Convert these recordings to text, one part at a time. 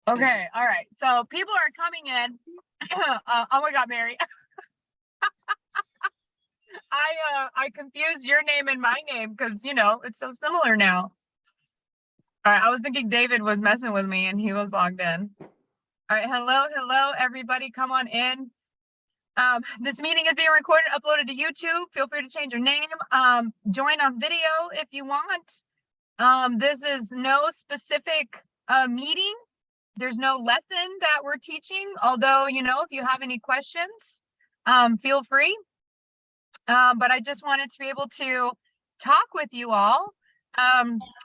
Okay, all right. So people are coming in. Oh my God, Mary. I confused your name and my name because it's so similar now. All right, I was thinking David was messing with me and he was logged in. All right, hello, everybody. Come on in. This meeting is being recorded, uploaded to YouTube. Feel free to change your name. Join on video if you want. This is no specific meeting. There's no lesson that we're teaching, although, if you have any questions, feel free. But I just wanted to be able to talk with you all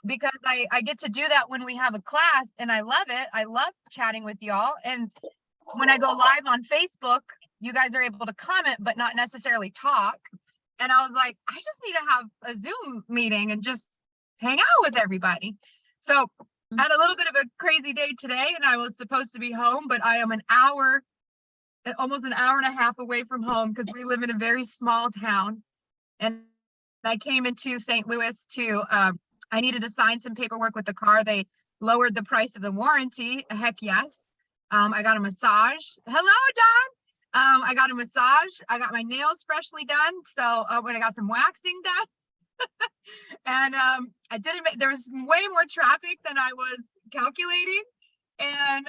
because I get to do that when we have a class, and I love it. I love chatting with y'all. And when I go live on Facebook, you guys are able to comment, but not necessarily talk. And I was like, I just need to have a Zoom meeting and just hang out with everybody. So I had a little bit of a crazy day today, and I was supposed to be home, but I am almost an hour and a half away from home because we live in a very small town. And I came into St. Louis to, I needed to sign some paperwork with the car. They lowered the price of the warranty. Heck yes. I got a massage. Hello, Don. I got a massage. I got my nails freshly done. So when I got some waxing done. And I didn't there was way more traffic than I was calculating. And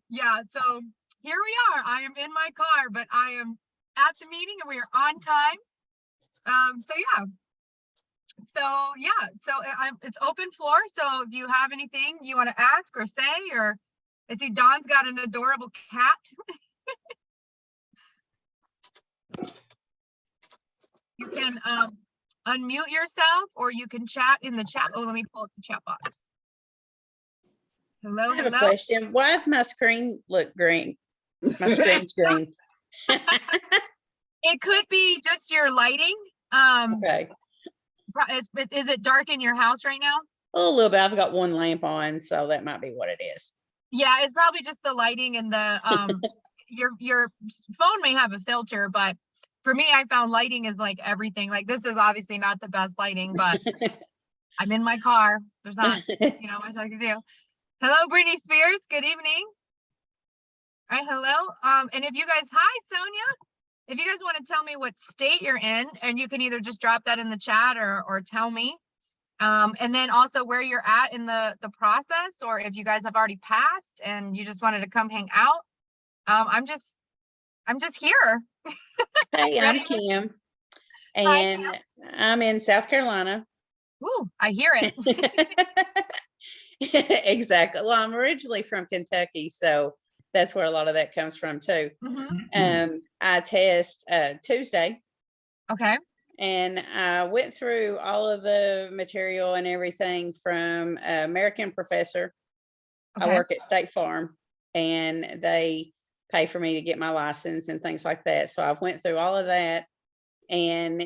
yeah, so here we are. I am in my car, but I am at the meeting and we are on time. So it's open floor. So if you have anything you want to ask or say, or I see Don's got an adorable cat. You can unmute yourself, or you can chat in the chat. Oh, let me pull up the chat box. Hello, I have a question. Why does my screen look green? My screen's green. It could be just your lighting. Okay. Is it dark in your house right now? A little bit. I've got one lamp on, so that might be what it is. Yeah, it's probably just the lighting and the your phone may have a filter, but for me, I found lighting is like everything. Like, this is obviously not the best lighting, but I'm in my car. There's not, much I can do. Hello, Britney Spears. Good evening. All right, hello. And if you guys, hi, Sonia. If you guys want to tell me what state you're in, and you can either just drop that in the chat or tell me. And then also where you're at in the process, or if you guys have already passed and you just wanted to come hang out. I'm just here. Hey, I'm Kim, and hi, Kim. I'm in South Carolina. Ooh, I hear it. Exactly. Well, I'm originally from Kentucky, so that's where a lot of that comes from too. Mm-hmm. I test Tuesday. Okay. And I went through all of the material and everything from American Professor. Okay. I work at State Farm, and they pay for me to get my license and things like that. So I've went through all of that. And,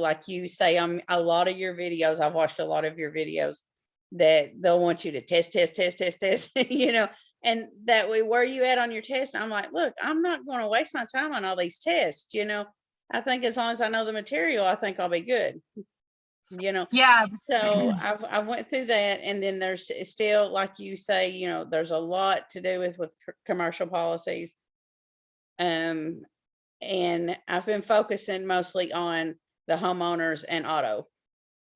like you say, a lot of your videos, I've watched a lot of your videos that they'll want you to test, and that way, where are you at on your test? I'm like, look, I'm not going to waste my time on all these tests. I think as long as I know the material, I think I'll be good. Yeah. So I went through that, and then there's still, like you say, there's a lot to do with commercial policies. And I've been focusing mostly on the homeowners and auto.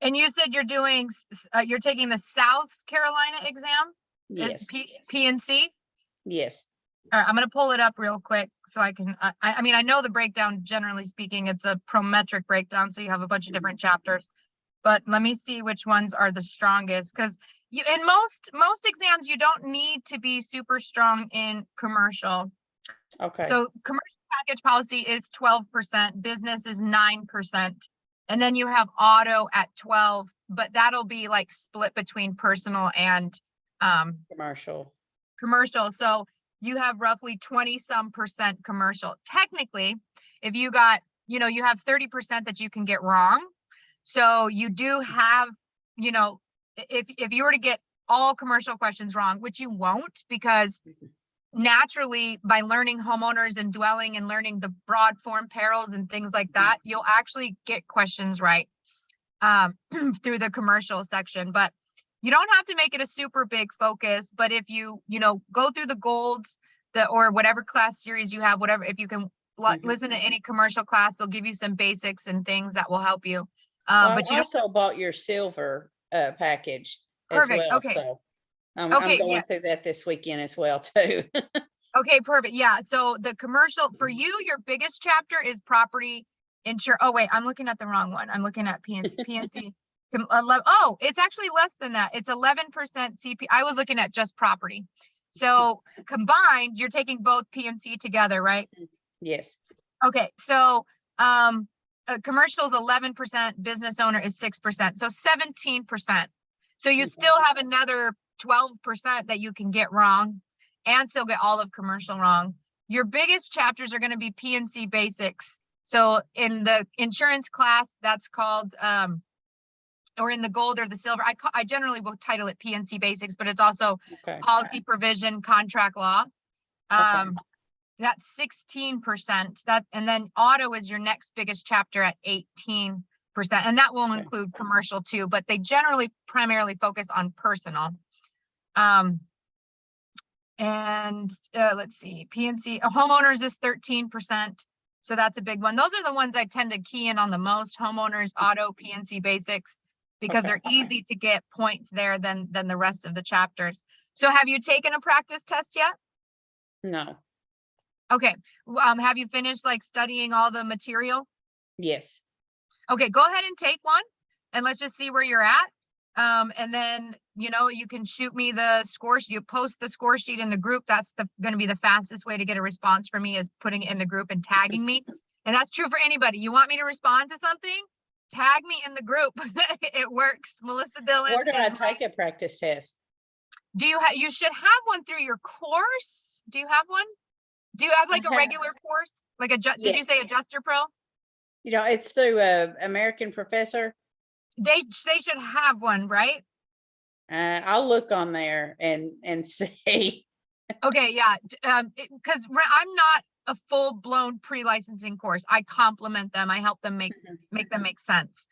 And you said you're taking the South Carolina exam? Yes. PNC? Yes. All right, I'm going to pull it up real quick so I can, I mean, I know the breakdown, generally speaking, it's a prometric breakdown. So you have a bunch of different chapters, but let me see which ones are the strongest. Because in most exams, you don't need to be super strong in commercial. Okay. So commercial package policy is 12%, business is 9%. And then you have auto at 12, but that'll be like split between personal and commercial. So you have roughly 20% commercial. Technically, if you got, you have 30% that you can get wrong. So you do have, if you were to get all commercial questions wrong, which you won't, because naturally by learning homeowners and dwelling and learning the broad form perils and things like that, you'll actually get questions right through the commercial section. But You don't have to make it a super big focus, but if you go through the golds, or whatever class series you have, whatever, if you can listen to any commercial class, they'll give you some basics and things that will help you. Well, But I also bought your silver package as perfect. well. Okay. So I'm Okay. going Yes. through that this weekend as well too. Okay, perfect. Yeah. So the commercial for you, your biggest chapter is property insurance. Oh, wait, I'm looking at the wrong one. I'm looking at PNC. PNC. Oh, it's actually less than that. It's 11% CP. I was looking at just property. So combined, you're taking both PNC together, right? Yes. Okay. So commercial is 11%, business owner is 6%. So 17%. So you still have another 12% that you can get wrong and still get all of commercial wrong. Your biggest chapters are going to be PNC basics. So in the insurance class, that's called, or in the gold or the silver, I generally will title it PNC basics, but it's also policy provision, contract law. That's 16%. And then auto is your next biggest chapter at 18%. And that will include commercial too, but they generally primarily focus on personal. Let's see, PNC homeowners is 13%. So that's a big one. Those are the ones I tend to key in on the most: homeowners, auto, PNC basics, because they're easy to get points there than the rest of the chapters. So have you taken a practice test yet? No. Okay. Have you finished like studying all the material? Yes. Okay, go ahead and take one and let's just see where you're at. And then, you can shoot me the score. You post the score sheet in the group. That's going to be the fastest way to get a response from me, is putting it in the group and tagging me. And that's true for anybody. You want me to respond to something? Tag me in the group. It works. Melissa Dillon. Where do I take a practice test? You should have one through your course. Do you have one? Do you have like a regular course? Like did you say Adjuster Pro? It's through American Professor. They should have one, right? I'll look on there and see. Okay, yeah. Because I'm not a full-blown pre-licensing course. I complement them. I help them make them make sense.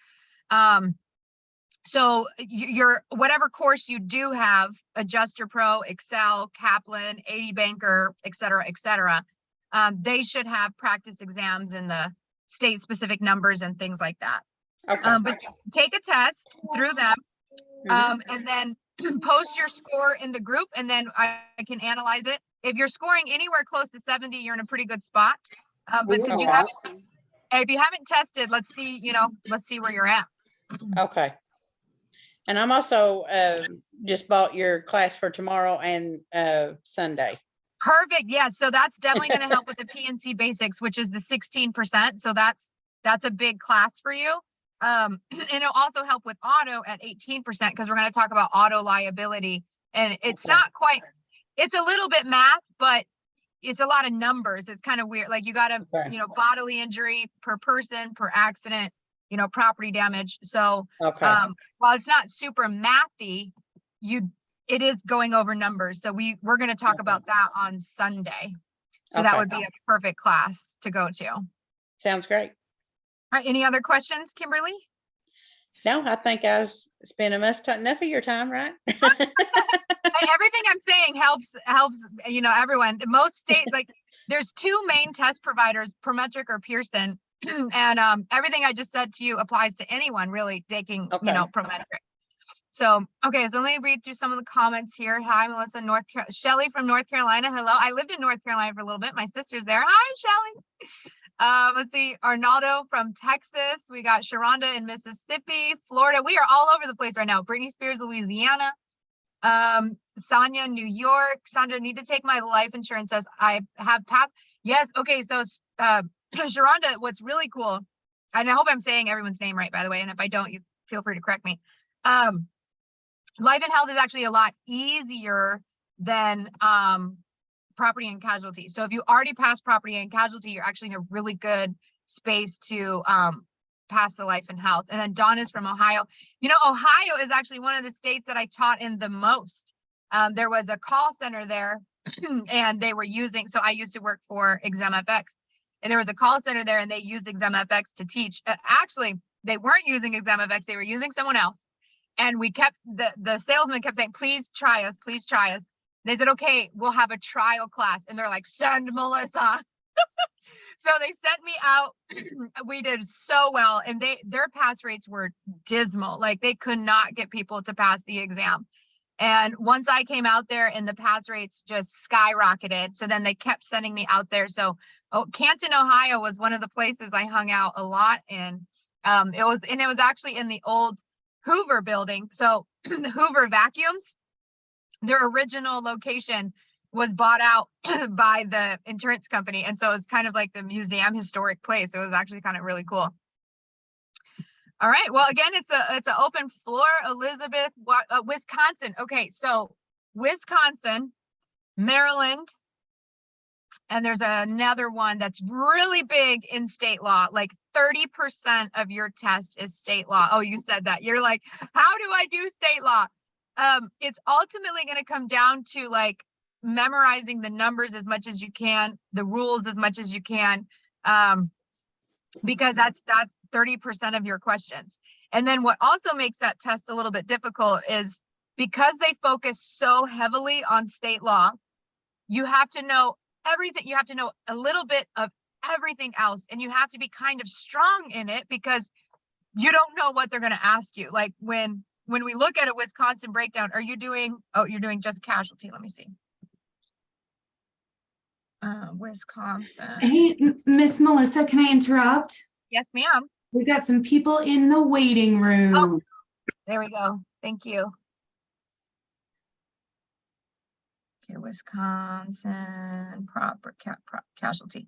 So your whatever course you do have, Adjuster Pro, Excel, Kaplan, 80 Banker, et cetera, they should have practice exams in the state-specific numbers and things like that. Okay. But take a test through them, and then post your score in the group, and then I can analyze it. If you're scoring anywhere close to 70, you're in a pretty good spot. But since if you haven't tested, let's see where you're at. Okay. And I'm also just bought your class for tomorrow and Sunday. Perfect. Yeah. So that's definitely going to help with the PNC basics, which is the 16%. So that's a big class for you. And it'll also help with auto at 18%, because we're going to talk about auto liability. And it's not quite, it's a little bit math, but it's a lot of numbers. It's kind of weird. Like you got to, bodily injury per person, per accident, property damage. So while it's not super mathy, it is going over numbers. So we're going to talk about that on Sunday. So that would be a perfect class to go to. Sounds great. All right. Any other questions, Kimberly? No, I think I spent enough of your time, right? Everything I'm saying helps, everyone. Most states, like there's two main test providers, Prometric or Pearson. And everything I just said to you applies to anyone really taking, Prometric. So, okay, so let me read through some of the comments here. Hi, Melissa, Shelly from North Carolina. Hello. I lived in North Carolina for a little bit. My sister's there. Hi, Shelly. Let's see. Arnaldo from Texas. We got Sharonda in Mississippi, Florida. We are all over the place right now. Britney Spears, Louisiana. Sonia, New York. Sandra, need to take my life insurance as I have passed. Yes. Okay. So, Sharonda, what's really cool, and I hope I'm saying everyone's name right, by the way, and if I don't, you feel free to correct me. Life and health is actually a lot easier than property and casualty. So if you already passed property and casualty, you're actually in a really good space to pass the life and health. And then Dawn is from Ohio. Ohio is actually one of the states that I taught in the most. There was a call center there and they were using, so I used to work for ExamFX, and there was a call center there and they used ExamFX to teach. Actually, they weren't using ExamFX, they were using someone else. And we kept, the salesman kept saying, please try us, please try us. They said, okay, we'll have a trial class. And they're like, send Melissa. So they sent me out. We did so well, and their pass rates were dismal. Like, they could not get people to pass the exam. And once I came out there, and the pass rates just skyrocketed. So then they kept sending me out there. So Canton, Ohio was one of the places I hung out a lot in. It was actually in the old Hoover building. So the Hoover vacuums, their original location was bought out by the insurance company. And so it's kind of like the museum historic place. It was actually kind of really cool. All right. Well, again, it's an open floor. Elizabeth, Wisconsin. Okay. So Wisconsin, Maryland, and there's another one that's really big in state law. Like 30% of your test is state law. Oh, you said that. You're like, how do I do state law? It's ultimately going to come down to like memorizing the numbers as much as you can, the rules as much as you can, because that's 30% of your questions. And then what also makes that test a little bit difficult is because they focus so heavily on state law, you have to know everything. You have to know a little bit of everything else, and you have to be kind of strong in it because you don't know what they're going to ask you. Like when we look at a Wisconsin breakdown, you're doing just casualty. Let me see. Wisconsin. Hey, Miss Melissa, can I interrupt? Yes, ma'am. We've got some people in the waiting room. Oh, there we go. Thank you. Okay, Wisconsin casualty.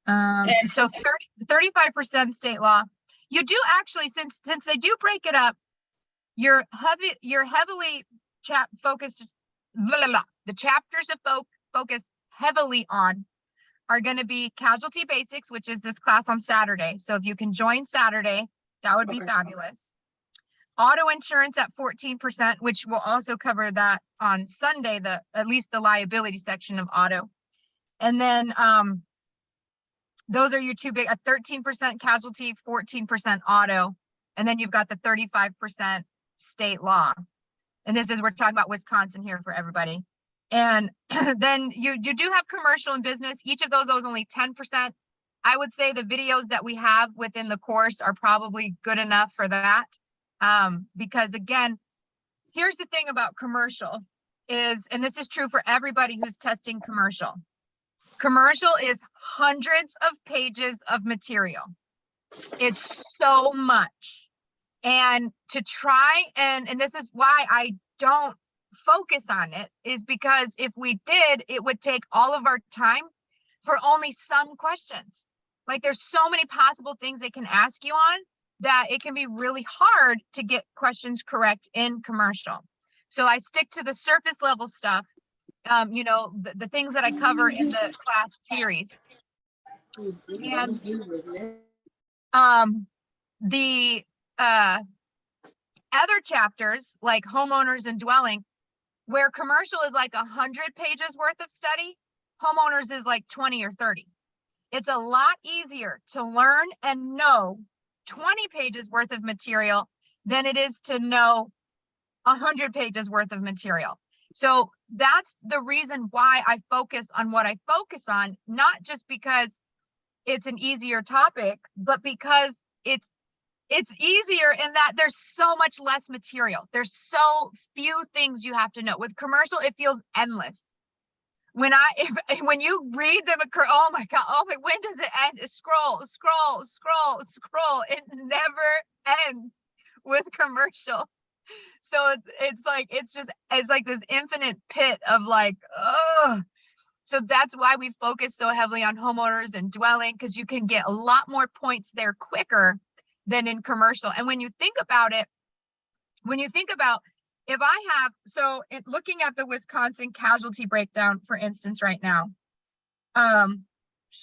So 35% state law. You do actually, since they do break it up, you're heavily focused. The chapters to focus heavily on are going to be casualty basics, which is this class on Saturday. So if you can join Saturday, that would be fabulous. Auto insurance at 14%, which will also cover that on Sunday, at least the liability section of auto. And then those are your two big, at 13% casualty, 14% auto. And then you've got the 35% state law. And we're talking about Wisconsin here for everybody. And then you do have commercial and business. Each of those owes only 10%. I would say the videos that we have within the course are probably good enough for that. Because again, here's the thing about commercial is, and this is true for everybody who's testing commercial. Commercial is hundreds of pages of material. It's so much. And to try, and this is why I don't focus on it, is because if we did, it would take all of our time for only some questions. Like there's so many possible things they can ask you on that it can be really hard to get questions correct in commercial. So I stick to the surface level stuff, the things that I cover in the class series. And the other chapters like homeowners and dwelling, where commercial is like 100 pages worth of study, homeowners is like 20 or 30. It's a lot easier to learn and know 20 pages worth of material than it is to know 100 pages worth of material. So that's the reason why I focus on what I focus on, not just because it's an easier topic, but because it's easier in that there's so much less material. There's so few things you have to know. With commercial, it feels endless. When you read them, oh my God, when does it end? Scroll. It never ends with commercial. So it's like this infinite pit of like, oh. So that's why we focus so heavily on homeowners and dwelling, because you can get a lot more points there quicker than in commercial. And when you think about if I have, looking at the Wisconsin casualty breakdown, for instance, right now,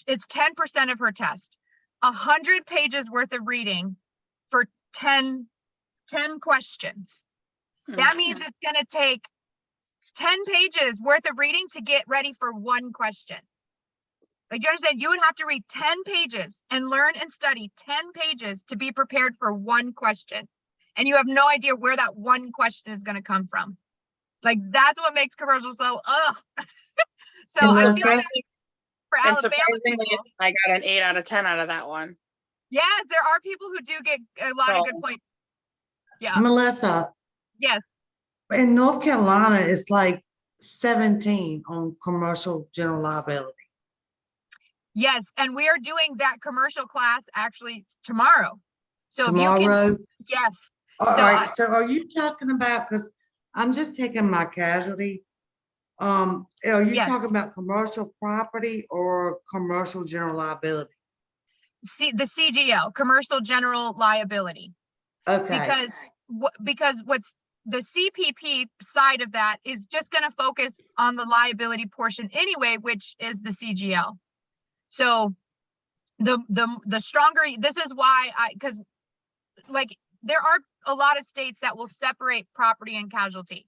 it's 10% of her test, 100 pages worth of reading for 10 questions. That means it's going to take 10 pages worth of reading to get ready for one question. Like, you understand? You would have to read 10 pages and learn and study 10 pages to be prepared for one question. and you have no idea where that one question is going to come from. Like, that's what makes commercial so, so And I the feel like for And Alabama surprisingly, people, I got an 8 out of 10 out of that one. yes, there are people who do get a lot of good points. Yeah. Melissa, Yes. in North Carolina, it's like 17 on commercial general liability. Yes. And we are doing that commercial class actually tomorrow. So if you can, Tomorrow, yes. all So right, so are you talking about, because I'm just taking my casualty. Are you Yes. talking about commercial property or commercial general liability? See the CGL, commercial general liability, Okay, because what's the CPP side of that is just going to focus on the liability portion anyway, which is the CGL. So the stronger, this is why because like there are a lot of states that will separate property and casualty,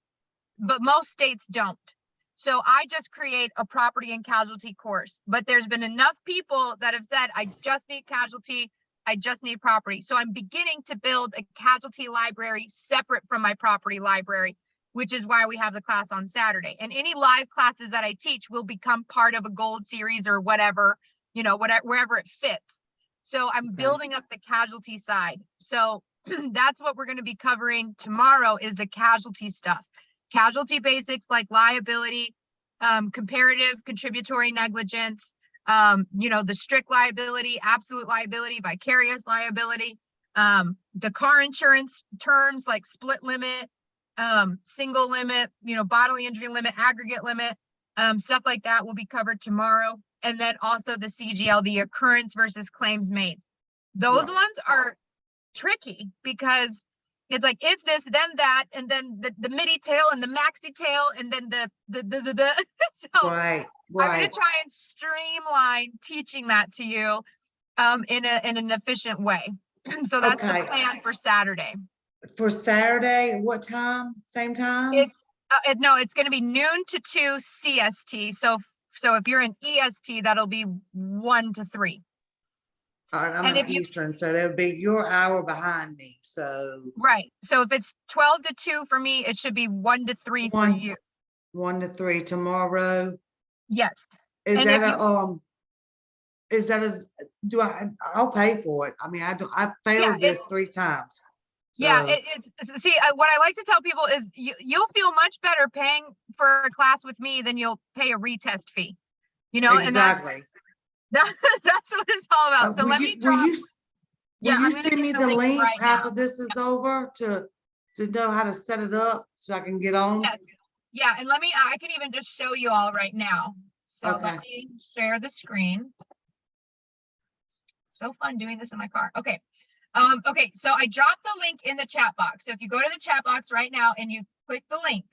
but most states don't. So I just create a property and casualty course, but there's been enough people that have said, I just need casualty, I just need property. So I'm beginning to build a casualty library separate from my property library, which is why we have the class on Saturday. And any live classes that I teach will become part of a gold series or whatever, you know, whatever, wherever it fits. So I'm building up the casualty side. So that's what we're going to be covering tomorrow is the casualty stuff. Casualty basics like liability, comparative, contributory negligence, you know, the strict liability, absolute liability, vicarious liability, the car insurance terms like split limit, single limit, you know, bodily injury limit, aggregate limit, stuff like that will be covered tomorrow. And then also the CGL, the occurrence versus claims made. Those ones are tricky because it's like if this, then that, and then the MIDI tail and the maxi tail, and then the so right, I'm gonna right. try and streamline teaching that to you in an efficient way. So that's the Okay. plan for Saturday. For Saturday, what time? Same time? It's no, it's gonna be noon to 2 CST. So if you're in EST, that'll be 1 to 3. All right, I'm and in if you- Eastern, so that'll be your hour behind me, so Right. So if it's 12 to 2 for me, it should be 1 to 3 for One. you. 1 to 3 tomorrow. Yes. Is And that if I'll pay for it. I mean, I failed this 3 times. Yeah, So, it's see, what I like to tell people is you'll feel much better paying for a class with me than you'll pay a retest fee. You know, exactly. and that's what it's all about. So Will let you- me drop. Will Yeah, you I'm gonna send get me the the link link right now. after this is over to know how to set it up so I can get on? Yes. Yeah, and I can even just show you all right now. So Okay. let me share the screen. So fun doing this in my car. Okay. Okay, so I dropped the link in the chat box. So if you go to the chat box right now and you click the link,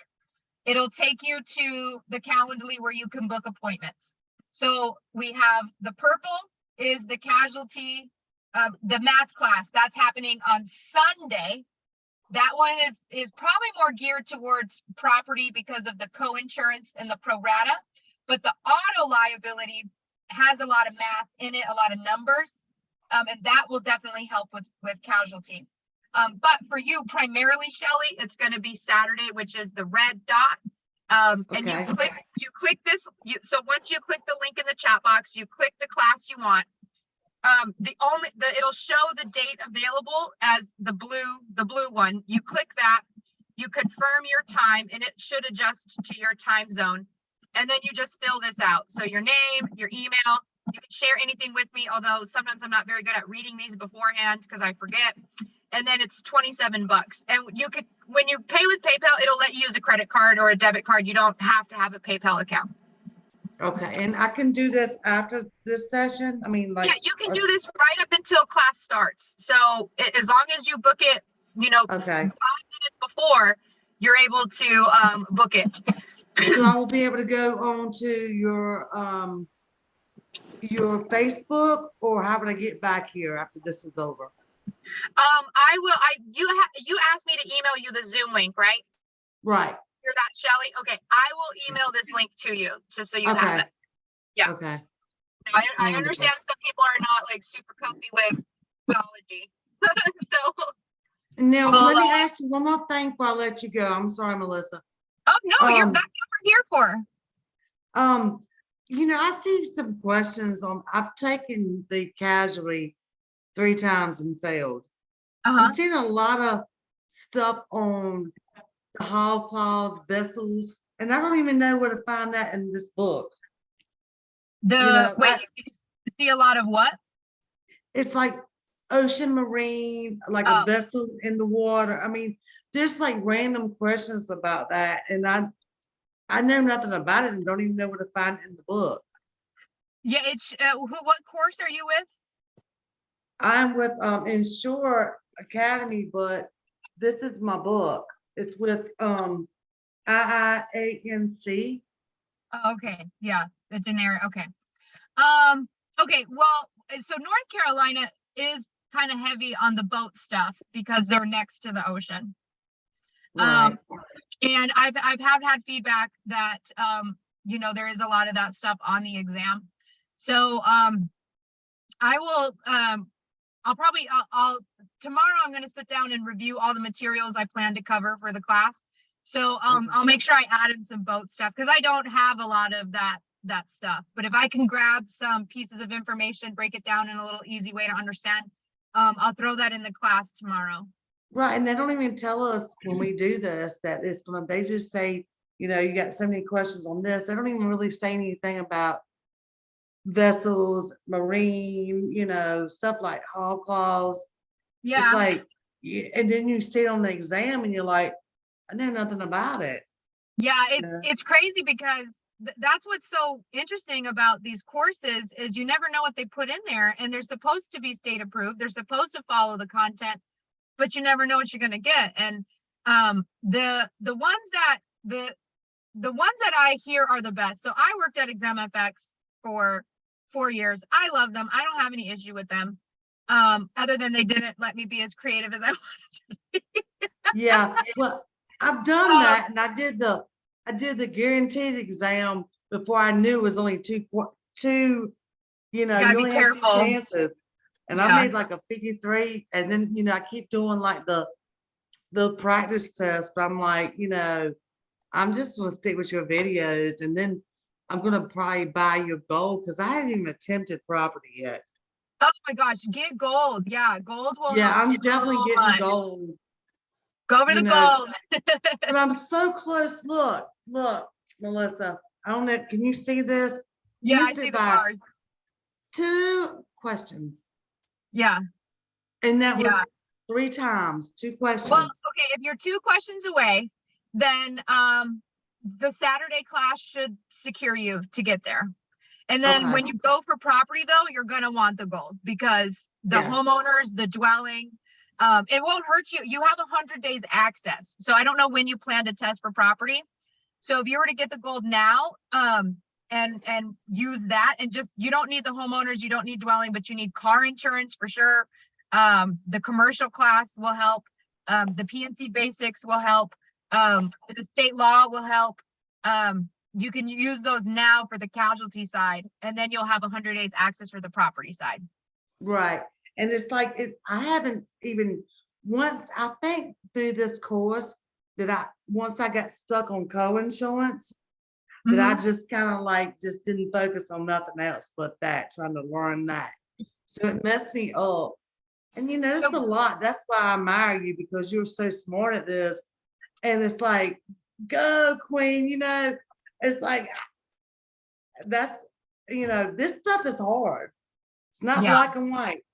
it'll take you to the Calendly where you can book appointments. So we have the purple is the casualty, the math class that's happening on Sunday. That one is probably more geared towards property because of the co-insurance and the pro rata, but the auto liability has a lot of math in it, a lot of numbers. And that will definitely help with casualty. But for you primarily, Shelley, it's going to be Saturday, which is the red dot. And Okay. you click this. So once you click the link in the chat box, you click the class you want. It'll show the date available as the blue one. You click that, you confirm your time, and it should adjust to your time zone. And then you just fill this out. So your name, your email. You can share anything with me, although sometimes I'm not very good at reading these beforehand because I forget. And then it's $27. And you could, when you pay with PayPal, it'll let you use a credit card or a debit card. You don't have to have a PayPal account. Okay, and I can do this after this session? I mean, like. Yeah, you can do this right up until class starts. So as long as you book it, you know, Okay. 5 minutes before, you're able to book it. So I will be able to go on to your Facebook, or how would I get back here after this is over? You asked me to email you the Zoom link, right? Right. You're that Shelley? Okay, I will email this link to you just so you have Okay. it. Yeah. Okay. I Wonderful. understand some people are not like super comfy with technology. So And now, Well, let me ask you one more thing before I let you go. I'm sorry, Melissa. Oh, no, Um, that's what we're here for. I see some questions on, I've taken the Casualty 3 times and failed. Uh-huh. I'm seeing a lot of stuff on the hall clause vessels, and I don't even know where to find that in this book. Wait, you see a lot of what? It's like ocean marine, like Oh. a vessel in the water. I mean, there's like random questions about that, and I know nothing about it and don't even know where to find it in the book. Yeah, it's, what course are you with? I'm with Insure Academy, but this is my book. It's with IIANC. Oh, okay, yeah, the generic, okay. Okay, well, so North Carolina is kind of heavy on the boat stuff because they're next to the ocean. Right. And I've had feedback that, there is a lot of that stuff on the exam. So, I will, tomorrow I'm going to sit down and review all the materials I plan to cover for the class. So, Okay. I'll make sure I add in some boat stuff because I don't have a lot of that stuff. But if I can grab some pieces of information, break it down in a little easy way to understand, I'll throw that in the class tomorrow. Right, and they don't even tell us when we do this that it's gonna, they just say, you got so many questions on this. They don't even really say anything about vessels, marine, stuff like hall clause. It's Yeah. like, and then you sit on the exam and you're like, I know nothing about it. Yeah, Yeah. it's crazy because that's what's so interesting about these courses is you never know what they put in there, and they're supposed to be state approved. They're supposed to follow the content, but you never know what you're going to get. And the ones that I hear are the best. So I worked at ExamFX for 4 years. I love them. I don't have any issue with them, other than they didn't let me be as creative as I wanted to be. Yeah, well, I've done that, and I did the guaranteed exam before I knew it was only two, you gotta be only had 2 careful. chances. And I Yeah. made like a 53, and then, I keep doing like the practice test, but I'm like, I'm just gonna stick with your videos, and then I'm gonna probably buy your gold because I haven't even attempted property yet. Oh my gosh, get gold. Yeah, gold will Yeah, help I'm so definitely getting much. gold. Go for the gold. But I'm so close. Look, Melissa. I don't know. Can you see this? Yeah, I Missed see it the by bars. 2 questions, Yeah, and that was yeah. 3 times, 2 questions. Well, okay, if you're 2 questions away, then the Saturday class should secure you to get there. And then Okay. when you go for property though, you're gonna want the gold because the Yes. homeowners, the dwelling, it won't hurt you. You have 100 days access. So I don't know when you plan to test for property. So if you were to get the gold now, and use that, and just, you don't need the homeowners, you don't need dwelling, but you need car insurance for sure. The commercial class will help. The PNC basics will help. The state law will help. You can use those now for the casualty side, and then you'll have 100 days access for the property side. Right. And it's like, I haven't even, once, I think through this course that once I got stuck on co-insurance, that I just kind of like, just didn't focus on nothing else but that, trying to learn that. So it messed me up. And it's a lot. That's why I admire you, because you're so smart at this. And it's like, go queen, it's like, that's, this stuff is hard. It's not Yeah. black and white,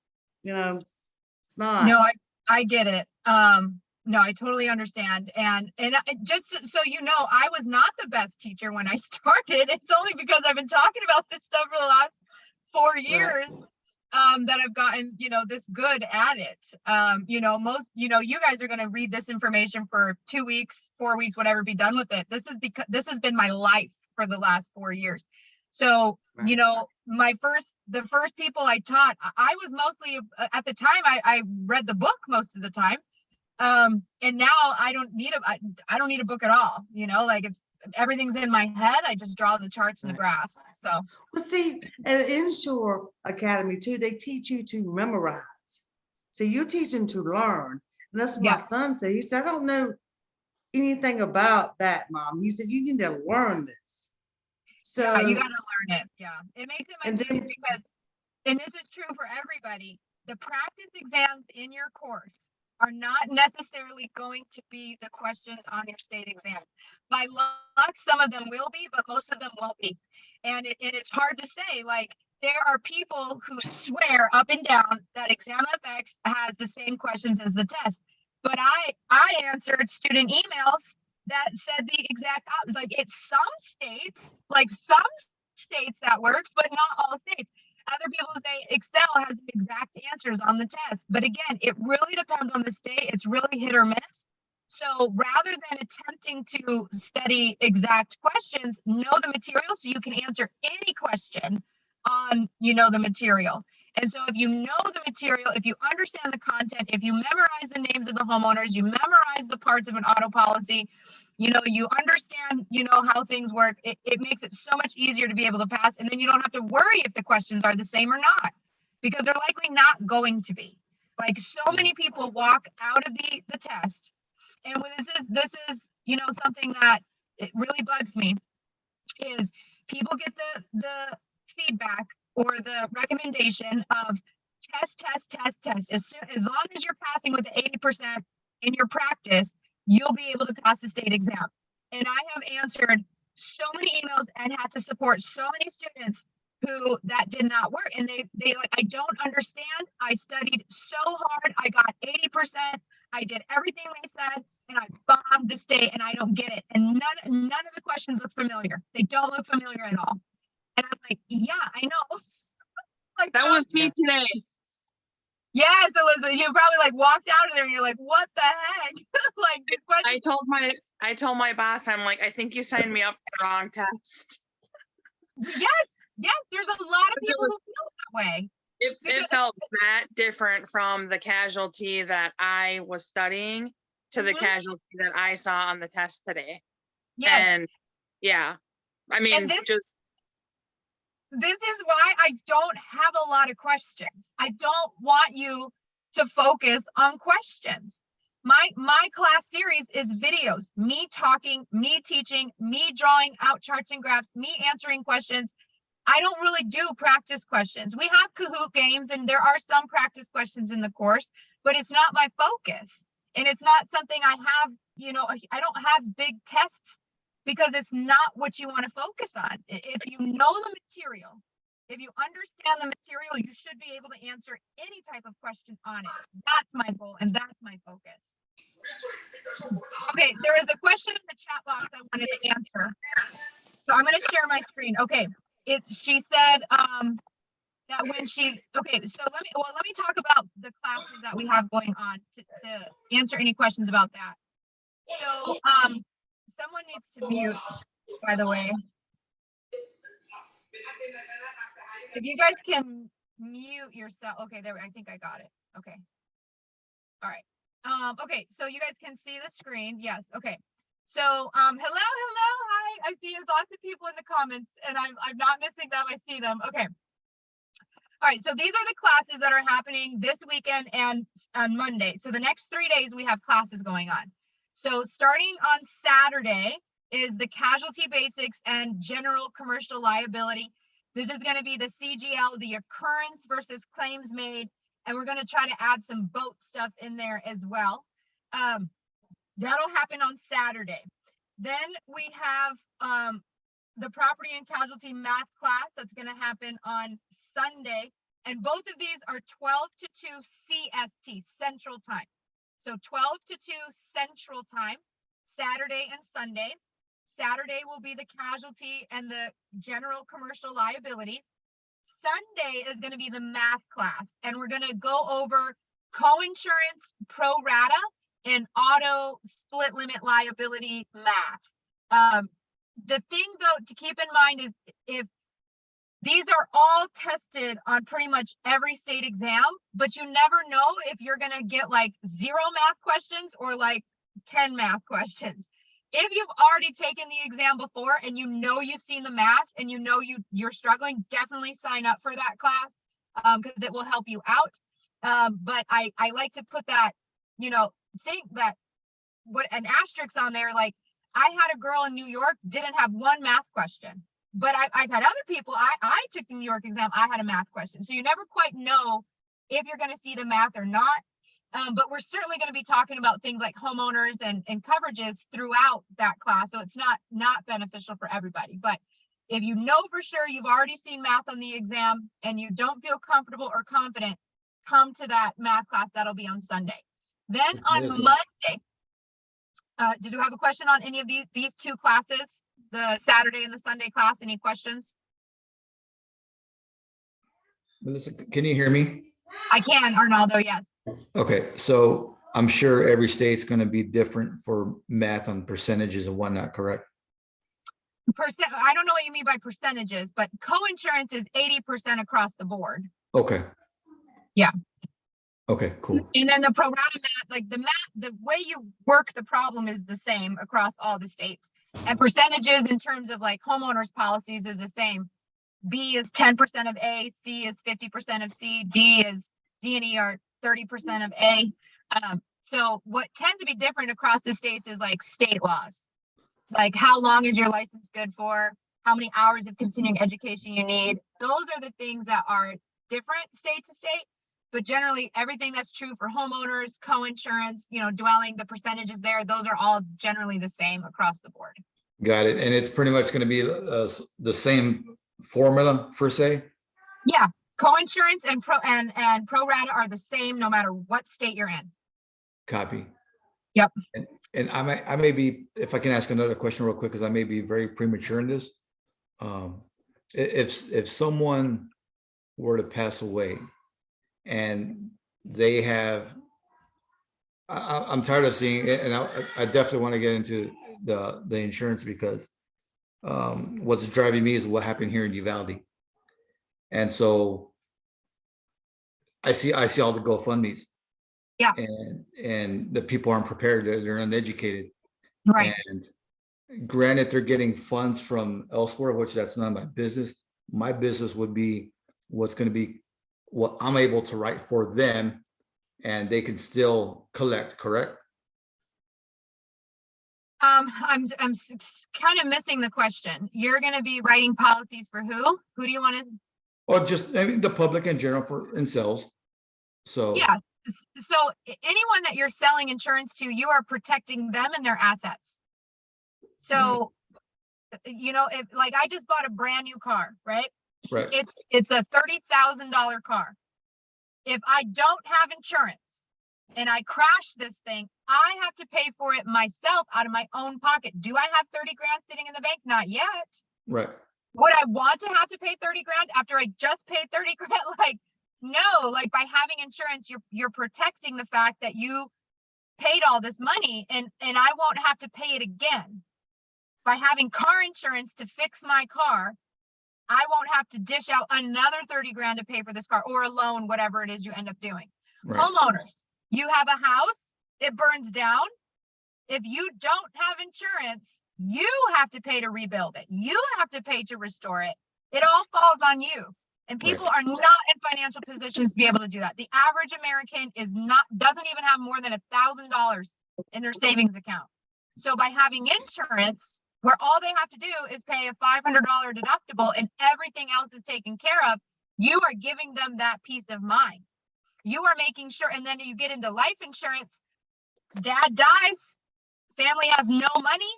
it's not. No, I get it. No, I totally understand. And just so you know, I was not the best teacher when I started. It's only because I've been talking about this stuff for the last 4 years, that I've gotten, this good at it. Most, you guys are going to read this information for 2 weeks, 4 weeks, whatever, be done with it. This is because this has been my life for the last 4 years. So, the first people I taught, I was mostly, at the time, I read the book most of the time. And now I don't need a book at all. Like everything's in my head. I just draw the charts and the graphs. So, Well, see, at Inshore Academy too, they teach you to memorize. So you teach them to learn. And that's what Yeah. my son said. He said, I don't know anything about that, Mom. He said, you need to learn this. Yeah, you So, gotta learn it. Yeah, it makes it and much then- easier because, and this is true for everybody, the practice exams in your course are not necessarily going to be the questions on your state exam. By luck, some of them will be, but most of them won't be. And it's hard to say, like, there are people who swear up and down that ExamFX has the same questions as the test. But I answered student emails that said the exact opposite. Like, it's some states that works, but not all states. Other people say Excel has the exact answers on the test. But again, it really depends on the state. It's really hit or miss. So rather than attempting to study exact questions, know the material so you can answer any question on, the material. And so if you know the material, if you understand the content, if you memorize the names of the homeowners, you memorize the parts of an auto policy, you understand, how things work, it makes it so much easier to be able to pass. And then you don't have to worry if the questions are the same or not, because they're likely not going to be. Like, so many people walk out of the test. And this is, something that it really bugs me, is people get the feedback or the recommendation of test. As long as you're passing with the 80% in your practice, you'll be able to pass the state exam. And I have answered so many emails and had to support so many students who that did not work. And they like, I don't understand. I studied so hard. I got 80%. I did everything they said, and I bombed the state, and I don't get it. And none of the questions look familiar. They don't look familiar at all. And I'm like, yeah, I know. Like, That was me today. yes, Elizabeth, you probably like walked out of there and you're like, what the heck? Like, these questions. I told my boss, I'm like, I think you signed me up for the wrong test. Yes, there's a lot of It people was- who feel that way. It felt that different from the casualty that I was studying to the Mhm. casualty that I saw on the test today. Yes, And yeah, I mean, this- just this is why I don't have a lot of questions. I don't want you to focus on questions. My class series is videos, me talking, me teaching, me drawing out charts and graphs, me answering questions. I don't really do practice questions. We have Kahoot games and there are some practice questions in the course, but it's not my focus. And it's not something I have, I don't have big tests because it's not what you want to focus on. If you know the material, if you understand the material, you should be able to answer any type of question on it. That's my goal and that's my focus. Okay, there is a question in the chat box I wanted to answer. So I'm going to share my screen. Okay, she said that when so let me talk about the classes that we have going on to answer any questions about that. So someone needs to mute, by the way. If you guys can mute yourself. Okay, there, I think I got it. Okay. All right. Okay, so you guys can see the screen. Yes, okay. So hello, hi. I see lots of people in the comments and I'm not missing them. I see them. Okay. All right, so these are the classes that are happening this weekend and on Monday. So the next 3 days we have classes going on. So starting on Saturday is the casualty basics and general commercial liability. This is going to be the CGL, the occurrence versus claims made, and we're going to try to add some boat stuff in there as well. That'll happen on Saturday. Then we have the property and casualty math class that's going to happen on Sunday. And both of these are 12 to 2 CST, Central Time. So 12 to 2 Central Time, Saturday and Sunday. Saturday will be the casualty and the general commercial liability. Sunday is going to be the math class, and we're going to go over co-insurance, pro rata, and auto split limit liability math. The thing though to keep in mind is if these are all tested on pretty much every state exam, but you never know if you're going to get like 0 math questions or like 10 math questions. If you've already taken the exam before and you've seen the math and you're struggling, definitely sign up for that class because it will help you out. But I like to put that, think that what an asterisk on there, like I had a girl in New York didn't have one math question, but I've had other people, I took the New York exam, I had a math question. So you never quite know if you're going to see the math or not. But we're certainly going to be talking about things like homeowners and coverages throughout that class. So it's not beneficial for everybody. But if you know for sure you've already seen math on the exam and you don't feel comfortable or confident, come to that math class. That'll be on Sunday. Then on Monday, did you have a question on any of these two classes, the Saturday and the Sunday class? Any questions? Melissa, can you hear me? I can, Arnaldo, yes. Okay, so I'm sure every state's going to be different for math on percentages and whatnot, correct? I don't know what you mean by percentages, but co-insurance is 80% across the board. Okay. Yeah. Okay, cool. And then the pro rata math, like the way you work the problem is the same across all the states. And percentages in terms of like homeowners policies is the same. B is 10% of A, C is 50% of C, D and E are 30% of A. So what tends to be different across the states is like state laws. Like how long is your license good for? How many hours of continuing education you need? Those are the things that are different state to state. But generally everything that's true for homeowners, co-insurance, dwelling, the percentages there, those are all generally the same across the board. Got it. And it's pretty much going to be the same formula per se? Yeah, co-insurance and pro rata are the same no matter what state you're in. Copy. Yep. And I may be, if I can ask another question real quick, because I may be very premature in this. If someone were to pass away and they have, I'm tired of seeing it, and I definitely want to get into the insurance because what's driving me is what happened here in Uvalde. And so I see all the GoFundMe's. Yeah. And the people aren't prepared, they're uneducated. Right. And granted, they're getting funds from elsewhere, which that's not my business. My business would be what's going to be what I'm able to write for them, and they can still collect, correct? I'm kind of missing the question. You're going to be writing policies for who? Who do you want to? Or just the public in general in sales. So Yeah. So anyone that you're selling insurance to, you are protecting them and their assets. So, if like I just bought a brand new car, right? right. It's a $30,000 car. If I don't have insurance and I crash this thing, I have to pay for it myself out of my own pocket. Do I have 30 grand sitting in the bank? Not yet. Right. Would I want to have to pay 30 grand after I just paid 30 grand? Like, no, like by having insurance, you're protecting the fact that you paid all this money and I won't have to pay it again. By having car insurance to fix my car, I won't have to dish out another 30 grand to pay for this car or a loan, whatever it is you end up doing. Right. Homeowners, you have a house, it burns down. If you don't have insurance, you have to pay to rebuild it. You have to pay to restore it. It all falls on you. And people are not in financial positions to be able to do that. The average American doesn't even have more than $1,000 in their savings account. So by having insurance, where all they have to do is pay a $500 deductible and everything else is taken care of, you are giving them that peace of mind. You are making sure, and then you get into life insurance, dad dies, family has no money.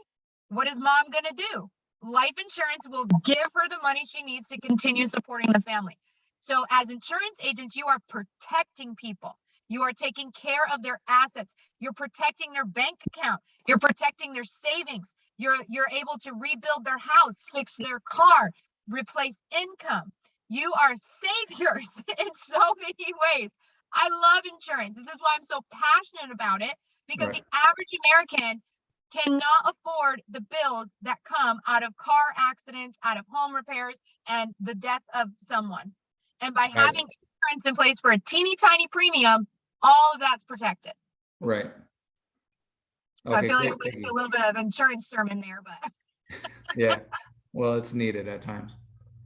What is mom gonna do? Life insurance will give her the money she needs to continue supporting the family. So as insurance agents, you are protecting people. You are taking care of their assets. You're protecting their bank account. You're protecting their savings. You're able to rebuild their house, fix their car, replace income. You are saviors in so many ways. I love insurance. This is why I'm so passionate about it, because the average American cannot afford the bills that come out of car accidents, out of home repairs, and the death of someone. And by having insurance in place for a teeny tiny premium, all of that's protected. Right. So I feel like we did a little bit of insurance sermon there, but yeah, well, it's needed at times.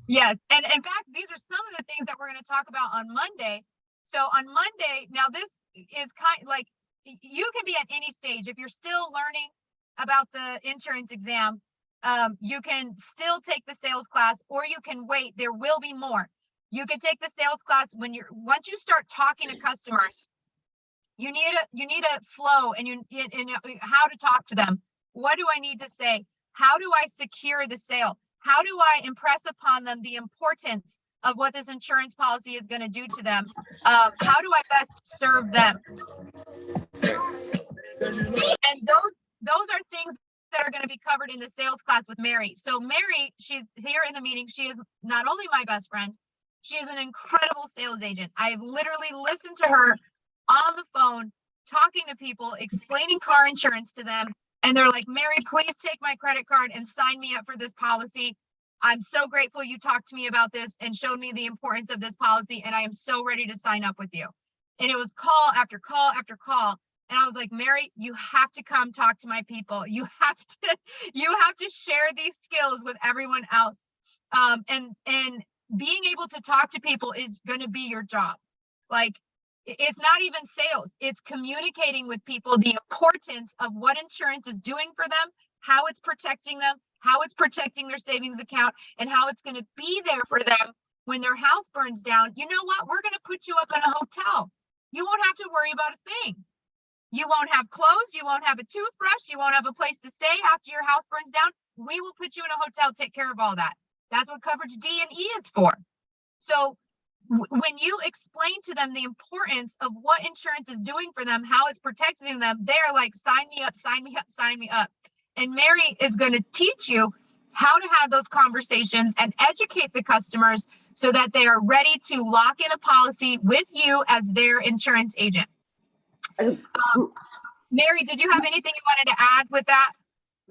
Yes, and in fact, these are some of the things that we're going to talk about on Monday. So on Monday, now this is kind of like you can be at any stage. If you're still learning about the insurance exam, you can still take the sales class, or you can wait. There will be more. You can take the sales class once you start talking to customers. You need a flow, and how to talk to them. What do I need to say? How do I secure the sale? How do I impress upon them the importance of what this insurance policy is going to do to them? How do I best serve them? And those are things that are going to be covered in the sales class with Mary. So Mary, she's here in the meeting. She is not only my best friend, she is an incredible sales agent. I've literally listened to her on the phone, talking to people, explaining car insurance to them. And they're like, Mary, please take my credit card and sign me up for this policy. I'm so grateful you talked to me about this and showed me the importance of this policy. And I am so ready to sign up with you. And it was call after call after call. And I was like, Mary, you have to come talk to my people. You have to share these skills with everyone else. And being able to talk to people is going to be your job. Like, it's not even sales. It's communicating with people the importance of what insurance is doing for them, how it's protecting them, how it's protecting their savings account, and how it's going to be there for them when their house burns down. You know what? We're going to put you up in a hotel. You won't have to worry about a thing. You won't have clothes. You won't have a toothbrush. You won't have a place to stay after your house burns down. We will put you in a hotel, take care of all that. That's what coverage D and E is for. So when you explain to them the importance of what insurance is doing for them, how it's protecting them, they're like, sign me up, sign me up, sign me up. And Mary is going to teach you how to have those conversations and educate the customers so that they are ready to lock in a policy with you as their insurance agent. Mary, did you have anything you wanted to add with that?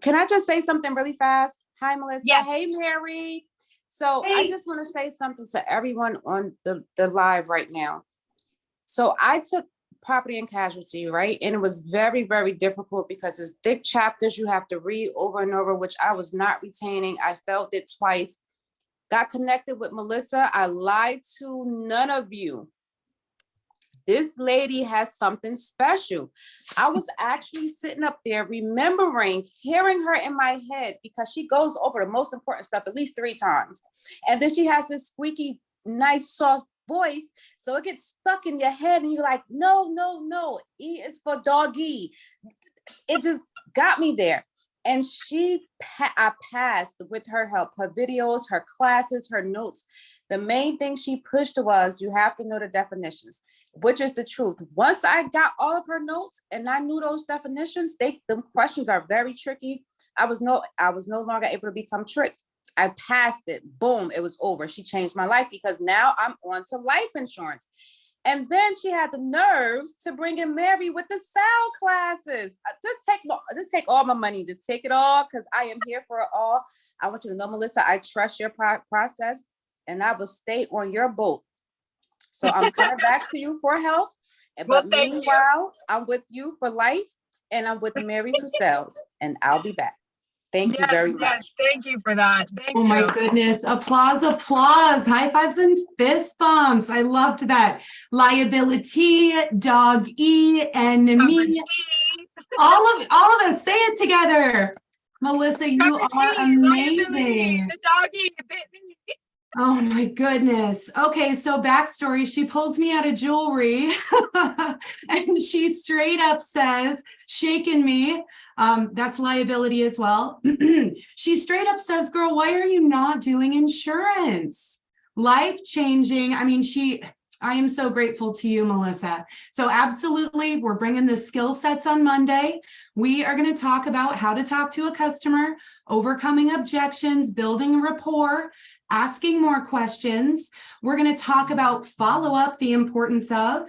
Can I just say something really fast? Hi, Melissa. Yes. Hey, Mary. So Hey. I just want to say something to everyone on the live right now. So I took property and casualty, right? And it was very, very difficult because it's thick chapters you have to read over and over, which I was not retaining. I felt it twice. Got connected with Melissa. I lied to none of you. This lady has something special. I was actually sitting up there remembering, hearing her in my head because she goes over the most important stuff at least 3 times. And then she has this squeaky, nice, soft voice. So it gets stuck in your head and you're like, no, no, no. E is for doggy. It just got me there. And I passed with her help, her videos, her classes, her notes. The main thing she pushed was you have to know the definitions, which is the truth. Once I got all of her notes and I knew those definitions, the questions are very tricky. I was no longer able to become tricked. I passed it. Boom, it was over. She changed my life because now I'm on to life insurance. And then she had the nerves to bring in Mary with the sound classes. Just take all my money. Just take it all because I am here for it all. I want you to know, Melissa, I trust your process and I will stay on your boat. So I'm coming back to you for help. Well, But thank meanwhile, I'm with you for life and I'm with Mary for sales and I'll be back. Thank you very much. Yes, thank you for that. Thank Oh you. my goodness. Applause, applause, high fives and fist bumps. I loved that. Liability, dog E, enemy. Coverage E. All of us say it together. Melissa, you Coverage are E, liability, amazing. the doggy bit me. Oh my goodness. Okay, so backstory, she pulls me out of jewelry and she straight up says, shaking me, that's liability as well. She straight up says, girl, why are you not doing insurance? Life changing. I mean, I am so grateful to you, Melissa. So absolutely, we're bringing the skill sets on Monday. We are going to talk about how to talk to a customer, overcoming objections, building rapport, asking more questions. We're going to talk about follow-up, the importance of,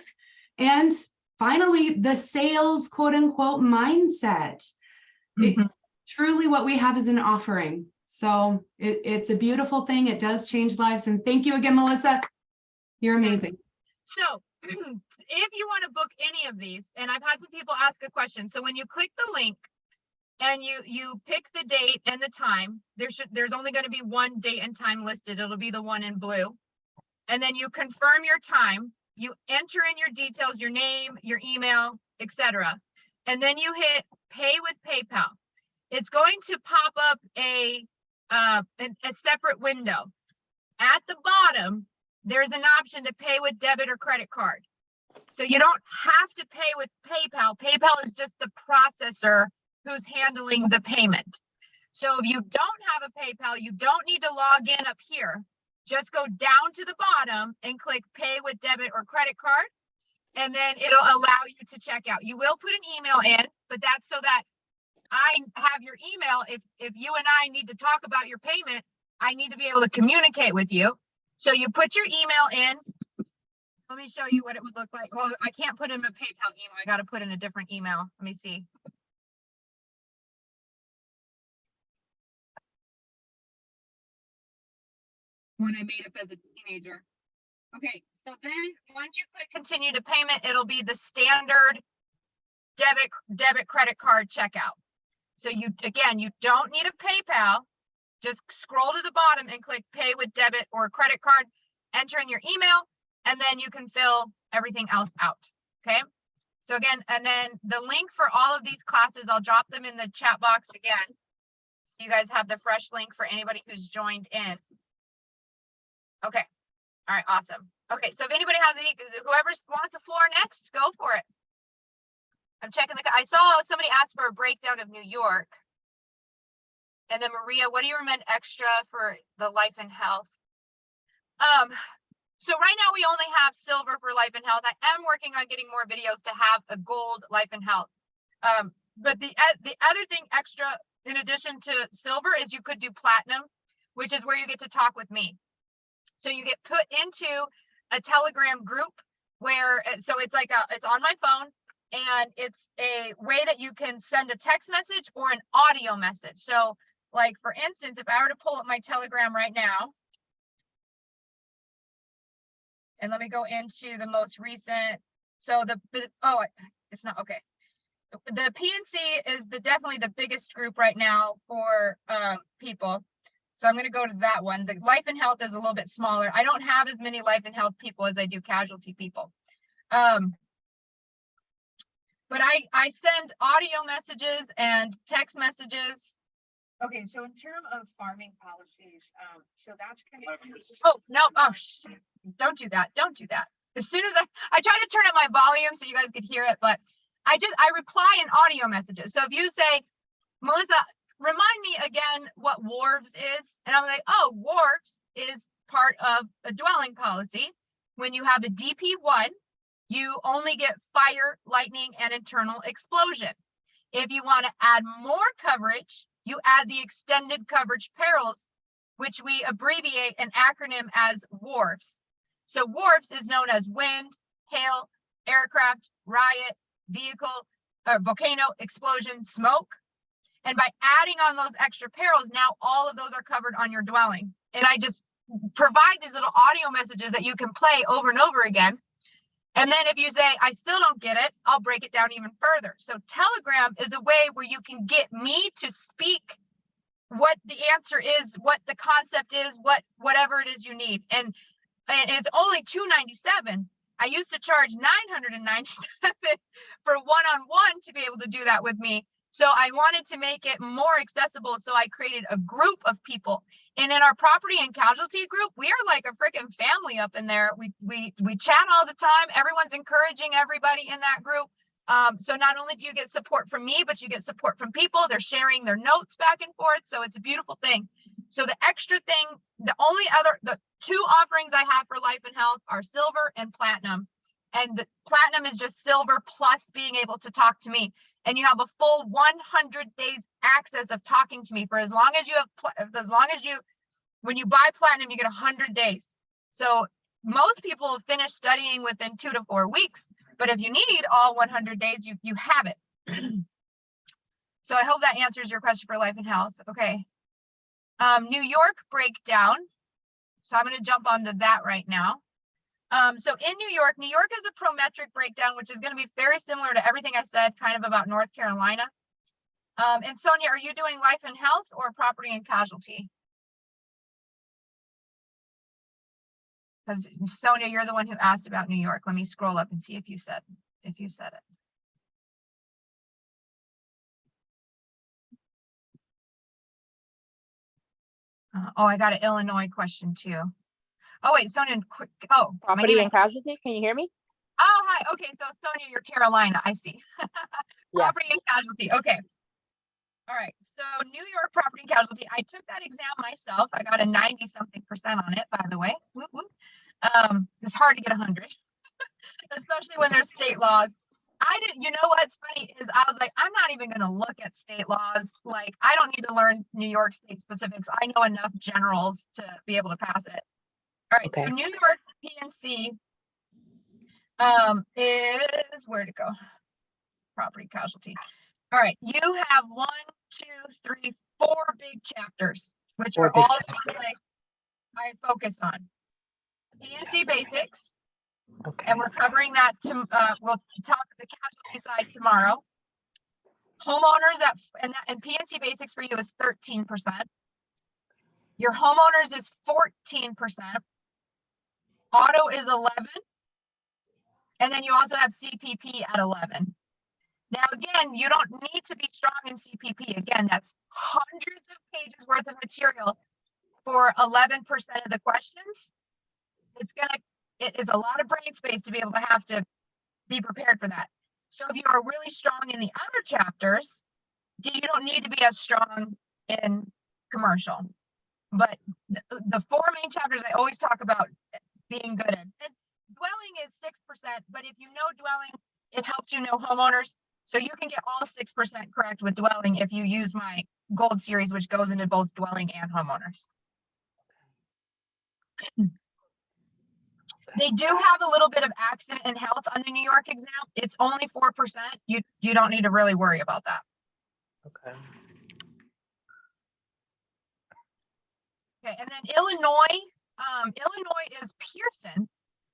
and finally, the sales quote unquote mindset. Truly what we have is an offering. So it's a beautiful thing. It does change lives. And thank you again, Melissa. You're amazing. So if you want to book any of these, and I've had some people ask a question. So when you click the link and you pick the date and the time, there's only going to be one date and time listed. It'll be the one in blue. And then you confirm your time. You enter in your details, your name, your email, etc. And then you hit pay with PayPal. It's going to pop up a separate window. At the bottom, there's an option to pay with debit or credit card. So you don't have to pay with PayPal. PayPal is just the processor who's handling the payment. So if you don't have a PayPal, you don't need to log in up here. Just go down to the bottom and click pay with debit or credit card. And then it'll allow you to check out. You will put an email in, but that's so that I have your email. If you and I need to talk about your payment, I need to be able to communicate with you. So you put your email in. Let me show you what it would look like. Well, I can't put in a PayPal email. I got to put in a different email. Let me see. One I made up as a teenager. Okay, so then once you click continue to payment, it'll be the standard debit credit card checkout. So you don't need a PayPal. Just scroll to the bottom and click pay with debit or credit card, enter in your email, and then you can fill everything else out. Okay. So again, and then the link for all of these classes, I'll drop them in the chat box again. So you guys have the fresh link for anybody who's joined in. Okay. All right. Awesome. Okay. So if anybody has any, whoever wants the floor next, go for it. I'm checking I saw somebody ask for a breakdown of New York. And then Maria, what do you recommend extra for the life and health? So right now we only have silver for life and health. I am working on getting more videos to have a gold life and health. But the other thing extra in addition to silver is you could do platinum, which is where you get to talk with me. So you get put into a Telegram group where, so it's like it's on my phone, and it's a way that you can send a text message or an audio message. So like, for instance, if I were to pull up my Telegram right now, and let me go into the most recent, so it's not, okay. The PNC is definitely the biggest group right now for people. So I'm going to go to that one. The life and health is a little bit smaller. I don't have as many life and health people as I do casualty people. But I send audio messages and text messages. Okay, so in terms of farming policies, so that's gonna be, oh no, don't do that. Don't do that. As soon as I try to turn up my volume so you guys could hear it, but I reply in audio messages. So if you say, Melissa, remind me again what wharves is, and I'm like, oh, wharves is part of a dwelling policy. When you have a DP1, you only get fire, lightning, and internal explosion. If you want to add more coverage, you add the extended coverage perils, which we abbreviate an acronym as WARFs. So WARFs is known as wind, hail, aircraft, riot, vehicle, volcano, explosion, smoke. And by adding on those extra perils, now all of those are covered on your dwelling. And I just provide these little audio messages that you can play over and over again. And then if you say, I still don't get it, I'll break it down even further. So Telegram is a way where you can get me to speak what the answer is, what the concept is, whatever it is you need. And it's only $297. I used to charge $997 for one-on-one to be able to do that with me. So I wanted to make it more accessible. So I created a group of people. And in our property and casualty group, we are like a freaking family up in there. We chat all the time. Everyone's encouraging everybody in that group. So not only do you get support from me, but you get support from people. They're sharing their notes back and forth. So it's a beautiful thing. So the extra thing, the two offerings I have for life and health are silver and platinum. And the platinum is just silver plus being able to talk to me. And you have a full 100 days access of talking to me for as long as when you buy platinum, you get 100 days. So most people have finished studying within 2 to 4 weeks, but if you need all 100 days, you have it. So I hope that answers your question for life and health. Okay. New York breakdown. So I'm going to jump onto that right now. So in New York is a prometric breakdown, which is going to be very similar to everything I said kind of about North Carolina. And Sonia, are you doing life and health or property and casualty? Because Sonia, you're the one who asked about New York. Let me scroll up and see if you said it. Oh, I got an Illinois question too. Oh, wait, Sonia, quick. Oh, my Property name is. and casualty, can you hear me? Oh, hi. Okay, so Sonia, you're Carolina. I see. Yeah. Property and casualty. Okay. All right. So New York property and casualty. I took that exam myself. I got a 90-something% on it, by the way. Whoop, whoop. It's hard to get 100, especially when there's state laws. You know what's funny is I was like, I'm not even going to look at state laws. Like, I don't need to learn New York state specifics. I know enough generals to be able to pass it. All right. Okay. So New York PNC is where to go? Property casualty. All right. You have 1, 2, 3, 4 big chapters, which Four are big all the ones I focused on. PNC basics. Okay. And we're covering that we'll talk the casualty side tomorrow. Homeowners and PNC basics for you is 13%. Your homeowners is 14%. Auto is 11. And then you also have CPP at 11. Now, again, you don't need to be strong in CPP. Again, that's hundreds of pages worth of material for 11% of the questions. It is a lot of brain space to be able to have to be prepared for that. So if you are really strong in the other chapters, you don't need to be as strong in commercial. But the 4 main chapters I always talk about being good in. And dwelling is 6%, but if you know dwelling, it helps you know homeowners. So you can get all 6% correct with dwelling if you use my gold series, which goes into both dwelling and homeowners. They do have a little bit of accident and health on the New York exam. It's only 4%. You don't need to really worry about that. Okay. Okay, and then Illinois is Pearson,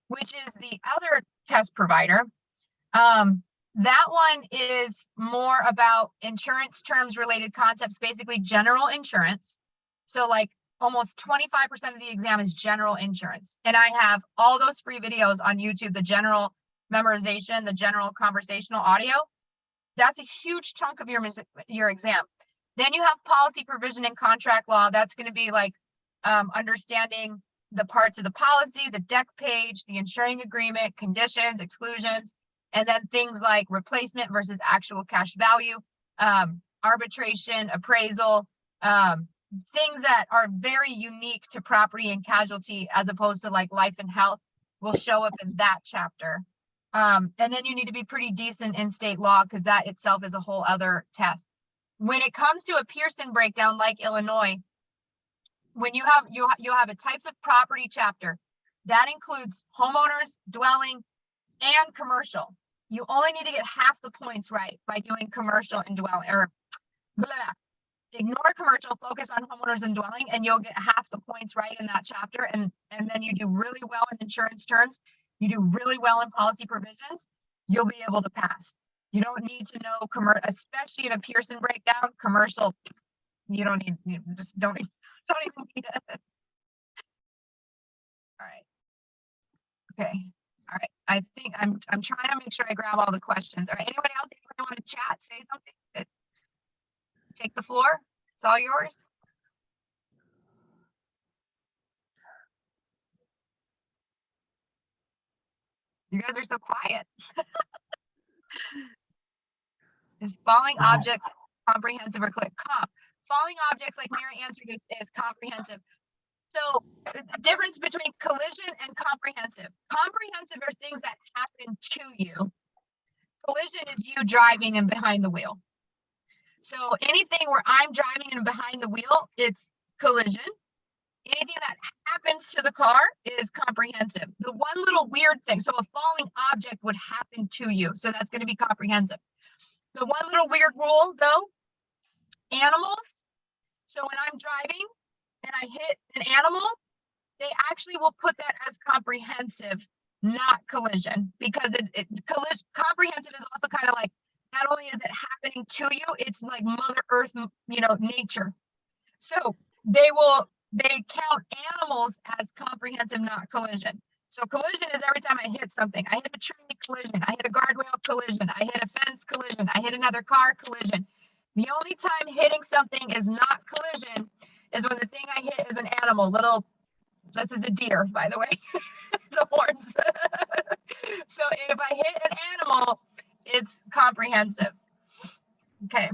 which is the other test provider. That one is more about insurance terms related concepts, basically general insurance. So like almost 25% of the exam is general insurance. And I have all those free videos on YouTube, the general memorization, the general conversational audio. That's a huge chunk of your exam. Then you have policy provision and contract law. That's going to be like understanding the parts of the policy, the deck page, the insuring agreement, conditions, exclusions, and then things like replacement versus actual cash value, arbitration, appraisal, things that are very unique to property and casualty as opposed to like life and health will show up in that chapter. And then you need to be pretty decent in state law because that itself is a whole other test. When it comes to a Pearson breakdown like Illinois, when you'll have a types of property chapter that includes homeowners, dwelling, and commercial. You only need to get half the points right by doing commercial and dwelling, or blah, blah, blah. Ignore commercial, focus on homeowners and dwelling, and you'll get half the points right in that chapter. And then you do really well in insurance terms. You do really well in policy provisions. You'll be able to pass. You don't need to know commercial, especially in a Pearson breakdown. Commercial, you don't need. You just don't even need it. All right. Okay. All right. I think I'm trying to make sure I grab all the questions. All right. Anybody else? Anybody want to chat? Say something? Take the floor. It's all yours. You guys are so quiet. Is falling objects comprehensive or click comp? Falling objects, like Mary answered, is comprehensive. So the difference between collision and comprehensive. Comprehensive are things that happen to you. Collision is you driving and behind the wheel. So anything where I'm driving and behind the wheel, it's collision. Anything that happens to the car is comprehensive. The one little weird thing, so a falling object would happen to you. So that's going to be comprehensive. The one little weird rule though, animals. So when I'm driving and I hit an animal, they actually will put that as comprehensive, not collision, because comprehensive is also kind of like, not only is it happening to you, it's like Mother Earth, nature. So they count animals as comprehensive, not collision. So collision is every time I hit something. I hit a tree, collision. I hit a guardrail, collision. I hit a fence, collision. I hit another car, collision. The only time hitting something is not collision is when the thing I hit is an animal, this is a deer, by the way, the horns. So if I hit an animal, it's comprehensive. Okay.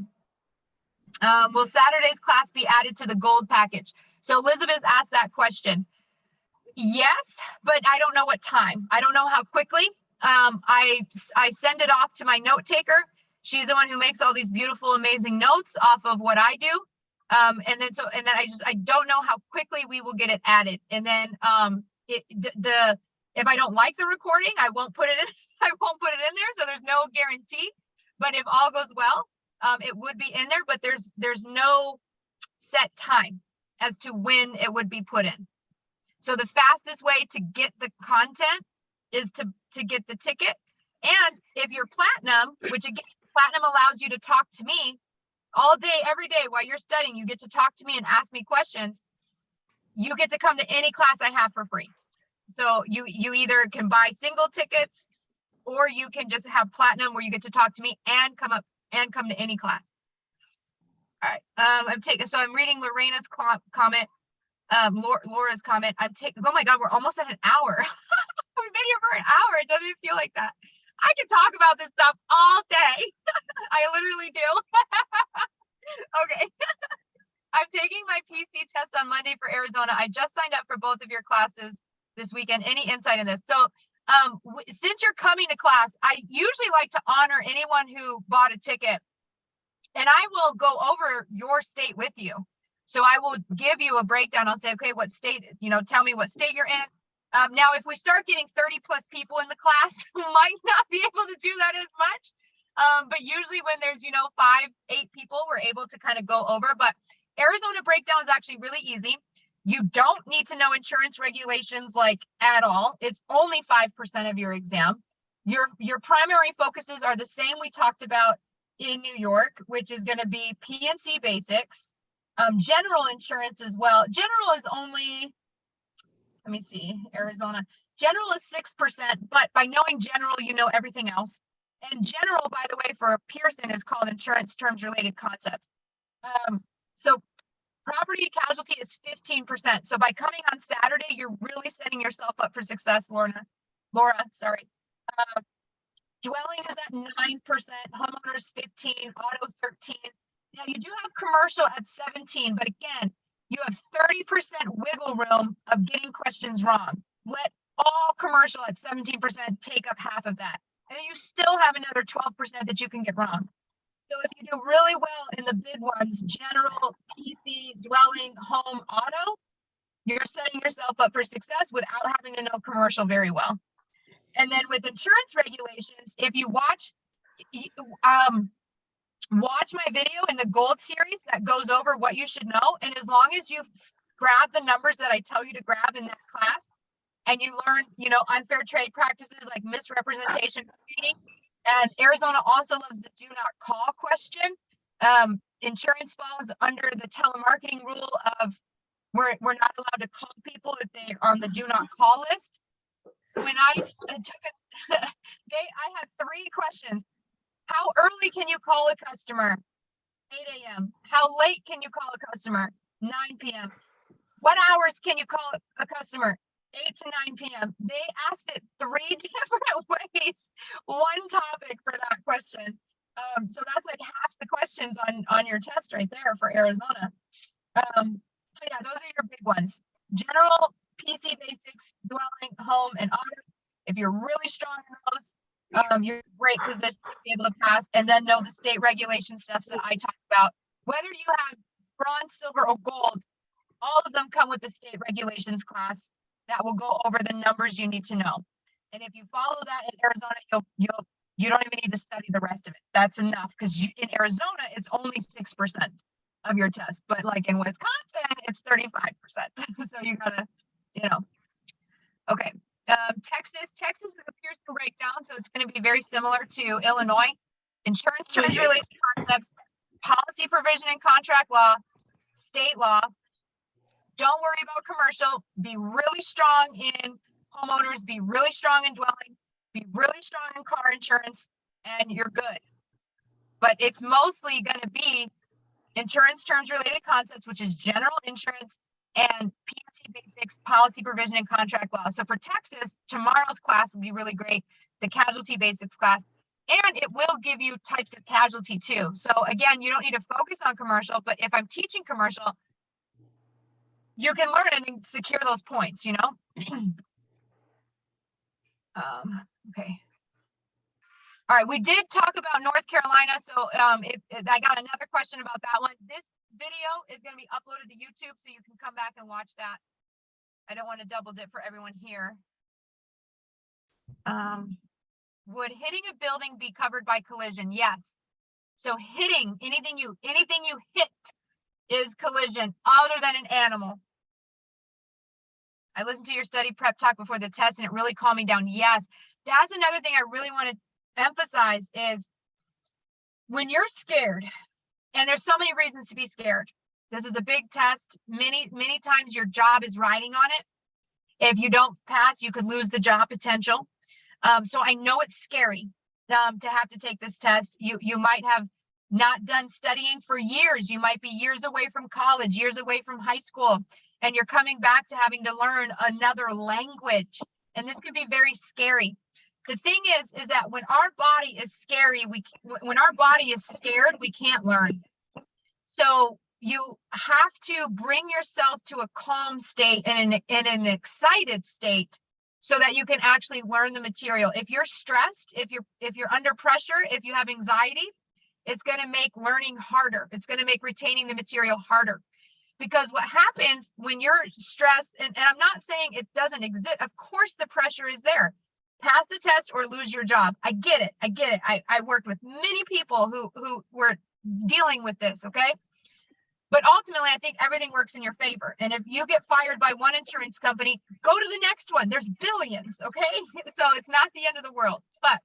Will Saturday's class be added to the gold package? So Elizabeth asked that question. Yes, but I don't know what time. I don't know how quickly. I send it off to my note taker. She's the one who makes all these beautiful, amazing notes off of what I do. And then I don't know how quickly we will get it added. And then if I don't like the recording, I won't put it in. I won't put it in there. So there's no guarantee. But if all goes well, it would be in there. But there's no set time as to when it would be put in. So the fastest way to get the content is to get the ticket. And if you're platinum, which again, platinum allows you to talk to me all day, every day while you're studying, you get to talk to me and ask me questions. You get to come to any class I have for free. So you either can buy single tickets or you can just have platinum where you get to talk to me and come to any class. All right. I'm reading Lorena's comment. Laura's comment. Oh my God, we're almost at an hour. We've been here for an hour. It doesn't feel like that. I can talk about this stuff all day. I literally do. Okay. I'm taking my PC test on Monday for Arizona. I just signed up for both of your classes this weekend. Any insight in this? So since you're coming to class, I usually like to honor anyone who bought a ticket, and I will go over your state with you. So I will give you a breakdown. I'll say, okay, what state, tell me what state you're in. Now, if we start getting 30 plus people in the class, we might not be able to do that as much. But usually when there's, 5, 8 people, we're able to kind of go over. But Arizona breakdown is actually really easy. You don't need to know insurance regulations at all. It's only 5% of your exam. Your primary focuses are the same we talked about in New York, which is going to be P&C basics. General insurance as well. General is only, let me see, Arizona. General is 6%, but by knowing general, you know everything else. And general, by the way, for Pearson is called insurance terms related concepts. So property casualty is 15%. So by coming on Saturday, you're really setting yourself up for success, Laura, sorry. Dwelling is at 9%, homeowners 15, auto 13. Now you do have commercial at 17, but again, you have 30% wiggle room of getting questions wrong. Let all commercial at 17% take up half of that. And then you still have another 12% that you can get wrong. So if you do really well in the big ones, general, PC, dwelling, home, auto, you're setting yourself up for success without having to know commercial very well. And then with insurance regulations, if you watch my video in the gold series that goes over what you should know, and as long as you grab the numbers that I tell you to grab in that class, and you learn, unfair trade practices like misrepresentation, and Arizona also loves the do not call question. Insurance falls under the telemarketing rule of we're not allowed to call people if they're on the do not call list. When I took it, I had 3 questions. How early can you call a customer? 8 a.m. How late can you call a customer? 9 p.m. What hours can you call a customer? 8 to 9 p.m. They asked it 3 different ways, one topic for that question. So that's like half the questions on your test right there for Arizona. So yeah, those are your big ones. General, PC basics, dwelling, home, and auto. If you're really strong in those, you're in a great position to be able to pass, and then know the state regulation stuff that I talked about. Whether you have bronze, silver, or gold, all of them come with the state regulations class that will go over the numbers you need to know. And if you follow that in Arizona, you don't even need to study the rest of it. That's enough, because in Arizona, it's only 6% of your test, but like in Wisconsin, it's 35%. So you gotta, okay. Texas is a Pearson breakdown, so it's going to be very similar to Illinois. Insurance terms related concepts, policy provision and contract law, state law. Don't worry about commercial. Be really strong in homeowners, be really strong in dwelling, be really strong in car insurance, and you're good. But it's mostly going to be insurance terms related concepts, which is general insurance, and P&C basics, policy provision, and contract law. So for Texas, tomorrow's class would be really great, the casualty basics class. And it will give you types of casualty too. So again, you don't need to focus on commercial, but if I'm teaching commercial, you can learn it and secure those points, you know? Okay. All right, we did talk about North Carolina. So if I got another question about that one. This video is going to be uploaded to YouTube, so you can come back and watch that. I don't want to double dip for everyone here. Would hitting a building be covered by collision? Yes. So hitting, anything you hit is collision other than an animal. I listened to your study prep talk before the test and it really calmed me down. Yes, that's another thing I really want to emphasize is when you're scared, and there's so many reasons to be scared. This is a big test. Many times your job is riding on it. If you don't pass, you could lose the job potential. So I know it's scary to have to take this test. You might have not done studying for years. You might be years away from college, years away from high school, and you're coming back to having to learn another language. And this can be very scary. The thing is that when our body is scary, when our body is scared, we can't learn. So you have to bring yourself to a calm state and in an excited state so that you can actually learn the material. If you're stressed, if you're under pressure, if you have anxiety, it's going to make learning harder. It's going to make retaining the material harder. Because what happens when you're stressed, and I'm not saying it doesn't exist, of course the pressure is there. Pass the test or lose your job. I get it. I worked with many people who were dealing with this, okay? But ultimately, I think everything works in your favor. And if you get fired by one insurance company, go to the next one. There's billions, okay? So it's not the end of the world. But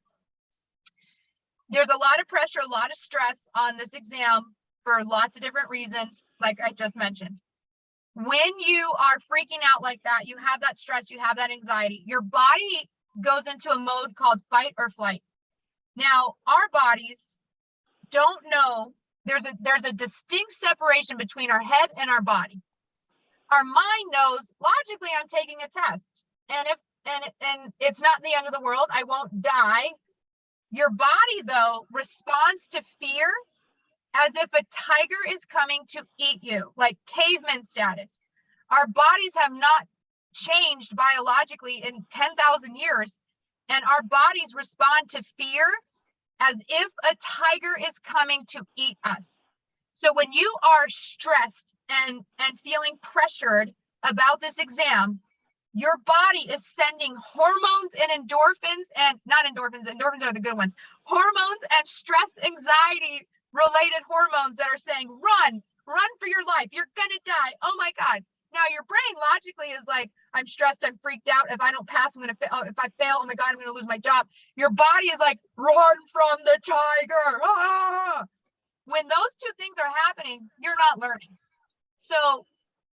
there's a lot of pressure, a lot of stress on this exam for lots of different reasons, like I just mentioned. When you are freaking out like that, you have that stress, you have that anxiety, your body goes into a mode called fight or flight. Now, our bodies don't know, there's a distinct separation between our head and our body. Our mind knows, logically, I'm taking a test. And it's not the end of the world, I won't die. Your body, though, responds to fear as if a tiger is coming to eat you, like caveman status. Our bodies have not changed biologically in 10,000 years, and our bodies respond to fear as if a tiger is coming to eat us. So when you are stressed and feeling pressured about this exam, your body is sending hormones and endorphins, and not endorphins are the good ones, hormones and stress anxiety related hormones that are saying, run for your life. You're going to die. Oh my God. Now your brain logically is like, I'm stressed. I'm freaked out. If I don't pass, I'm going to fail. If I fail, oh my God, I'm going to lose my job. Your body is like, run from the tiger. Ah! When those two things are happening, you're not learning. So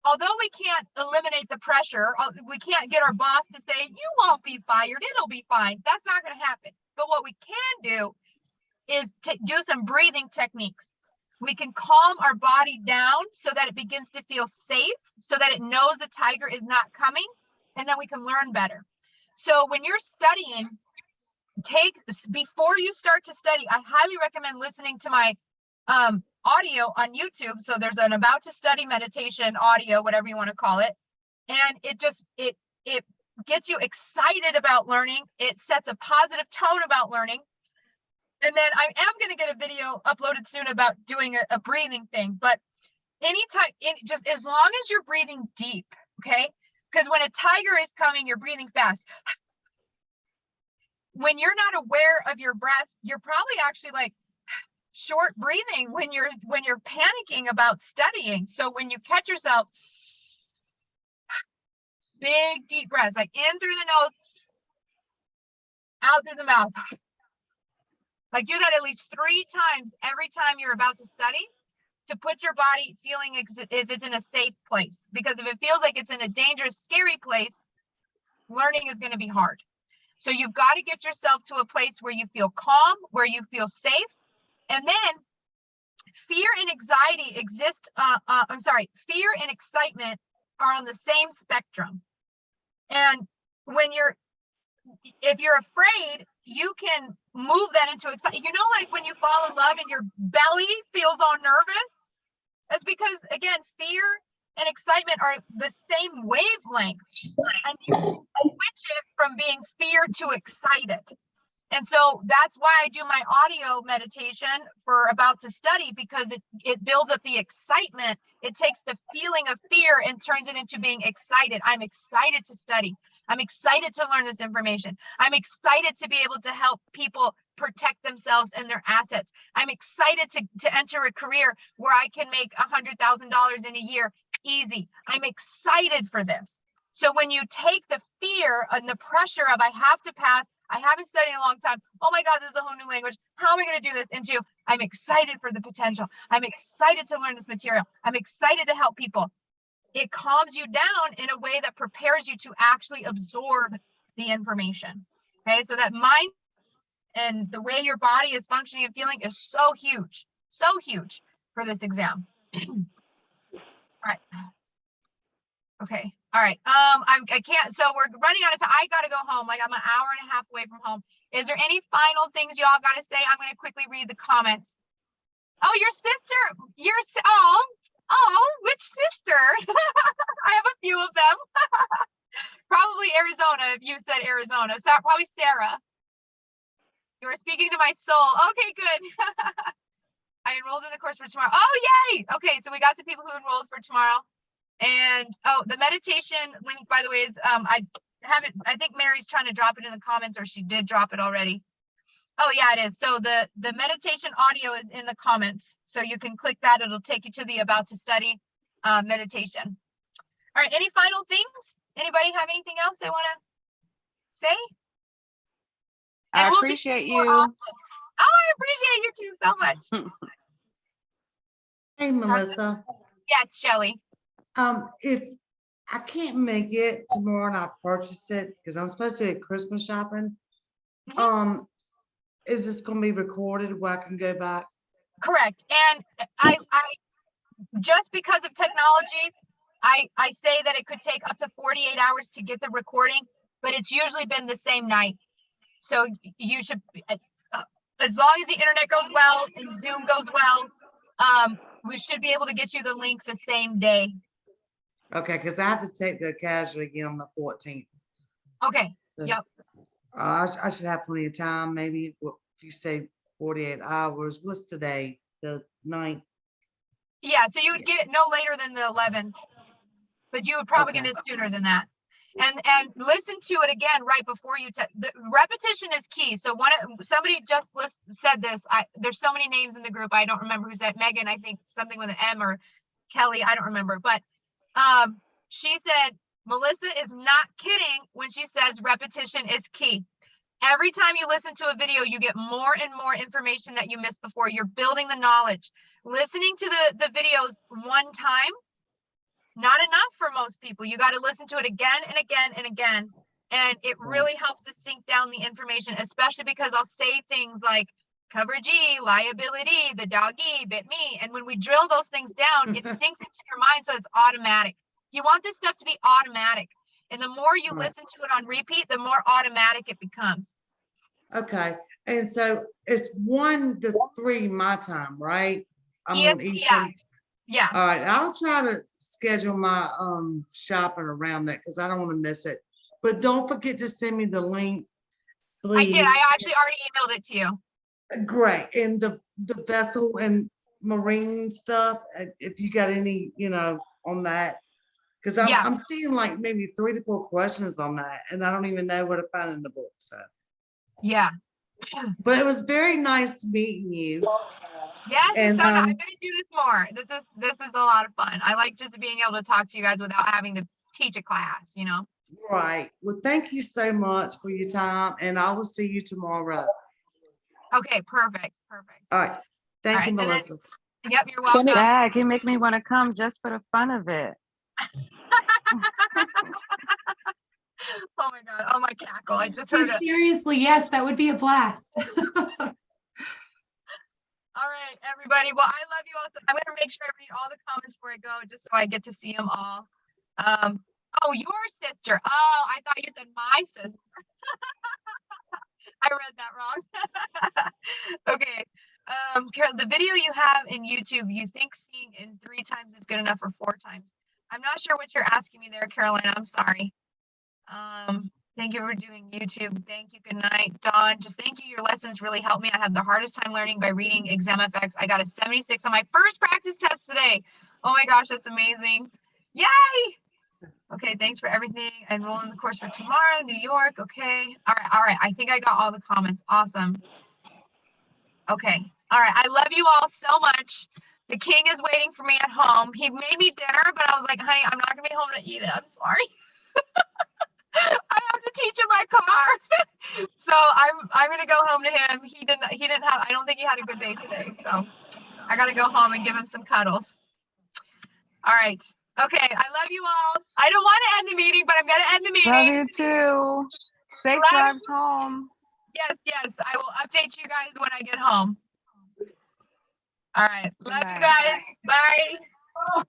although we can't eliminate the pressure, we can't get our boss to say, you won't be fired. It'll be fine. That's not going to happen. But what we can do is to do some breathing techniques. We can calm our body down so that it begins to feel safe, so that it knows the tiger is not coming, and then we can learn better. So when you're studying, before you start to study, I highly recommend listening to my audio on YouTube. So there's an about to study meditation audio, whatever you want to call it. And it gets you excited about learning. It sets a positive tone about learning. And then I am going to get a video uploaded soon about doing a breathing thing, but anytime, just as long as you're breathing deep, okay? Because when a tiger is coming, you're breathing fast. When you're not aware of your breath, you're probably actually like short breathing when you're panicking about studying. So when you catch yourself, big deep breaths, like in through the nose, out through the mouth. Like do that at least 3 times every time you're about to study to put your body feeling if it's in a safe place. Because if it feels like it's in a dangerous, scary place, learning is going to be hard. So you've got to get yourself to a place where you feel calm, where you feel safe. And then fear and anxiety exist. Fear and excitement are on the same spectrum. And if you're afraid, you can move that into excitement. You know, like when you fall in love and your belly feels all nervous? That's because, again, fear and excitement are the same wavelength. And you can switch it from being fear to excited. And so that's why I do my audio meditation for about to study, because it builds up the excitement. It takes the feeling of fear and turns it into being excited. I'm excited to study. I'm excited to learn this information. I'm excited to be able to help people protect themselves and their assets. I'm excited to enter a career where I can make $100,000 in a year easy. I'm excited for this. So when you take the fear and the pressure of I have to pass, I haven't studied in a long time, oh my God, this is a whole new language, how am I going to do this, into I'm excited for the potential. I'm excited to learn this material. I'm excited to help people. It calms you down in a way that prepares you to actually absorb the information. Okay, so that mind and the way your body is functioning and feeling is so huge for this exam. All right. Okay. All right. I can't. So we're running out of time. I got to go home. Like, I'm an hour and a half away from home. Is there any final things y'all got to say? I'm going to quickly read the comments. Oh, your sister. Which sister? I have a few of them. Probably Arizona, if you said Arizona. So probably Sarah. You were speaking to my soul. Okay, good. I enrolled in the course for tomorrow. Oh, yay. Okay, so we got some people who enrolled for tomorrow. And the meditation link, by the way, is I think Mary's trying to drop it in the comments, or she did drop it already. Oh yeah, it is. So the meditation audio is in the comments. So you can click that. It'll take you to the about to study meditation. All right, any final things? Anybody have anything else they want to say? And I we'll do appreciate more you. often. Oh, I appreciate you too so much. Hey, Melissa, Yes, Shelly. if I can't make it tomorrow and I purchase it because I'm supposed to do Christmas shopping, Mhm. is this gonna be recorded where I can go back? Correct. And I just because of technology, I say that it could take up to 48 hours to get the recording, but it's usually been the same night. So you should, as long as the internet goes well and Zoom goes well, we should be able to get you the links the same day. Okay, because I have to take the casualty again on the 14th. Okay. So, Yep. I should have plenty of time. Maybe if you say 48 hours, what's today? The 9th? Yeah. So you would get it no later than the 11th, but you would probably get it sooner than that. And listen to it again right before you. The repetition is key. So somebody just said this. There's so many names in the group. I don't remember who said. Megan, I think something with an M, or Kelly. I don't remember. But she said Melissa is not kidding when she says repetition is key. Every time you listen to a video, you get more and more information that you missed before. You're building the knowledge. Listening to the videos one time, not enough for most people. You got to listen to it again and again and again. And it really helps to sink down the information, especially because I'll say things like coverage E, liability, the doggy bit me. And when we drill those things down, it sinks into your mind. So it's automatic. You want this stuff to be automatic. And the more you listen to it on repeat, the more automatic it becomes. Okay. And so it's 1 to 3 my time, right? I'm on EST, Eastern. yeah. All right. I'll try to schedule my shopping around that because I don't want to miss it. But don't forget to send me the link, please. I did. I actually already emailed it to you. Great. And the vessel and marine stuff, if you got any, on that. Because I'm seeing like maybe 3 to 4 questions on that, and I don't even know where to find in the book. So Yeah. but it was very nice meeting you. Yes, And it's so nice. I'm gonna do this more. This is a lot of fun. I like just being able to talk to you guys without having to teach a class, Right. Well, thank you so much for your time, and I will see you tomorrow. Okay, perfect. All right. Thank you, All right, Melissa. Yep, you're welcome. Dad, you make me want to come just for the fun of it. Oh my God. Oh, my cackle. I just heard it. Seriously, yes, that would be a blast. All right, everybody. Well, I love you. go just so I get to see them all. Oh, your sister. Oh, I thought you said my sister. I read that wrong. Okay. Carol, the video you have in YouTube, you think seeing in 3 times is good enough or 4 times? I'm not sure what you're asking me there, Caroline. I'm sorry. Thank you for doing YouTube. Thank you. Good night, Dawn. Just thank you. Your lessons really helped me. I had the hardest time learning by reading exam FX. I got a 76 on my first practice test today. Oh my gosh, that's amazing. Yay! Okay, thanks for everything. Enroll in the course for tomorrow, New York. Okay. All right. I think I got all the comments. Awesome. Okay. All right. I love you all so much. The king is waiting for me at home. He made me dinner, but I was like, honey, I'm not gonna be home to eat it. I'm sorry. I have to teach him my car. So I'm gonna go home to him. He didn't have, I don't think he had a good day today. So I gotta go home and give him some cuddles. All right. Okay. I love you all. I don't want to end the meeting, but I'm gonna end the meeting. Love you too. Safe Love drives home. Yes. I will update you guys when I get home. All right. Love you Right. guys. Bye.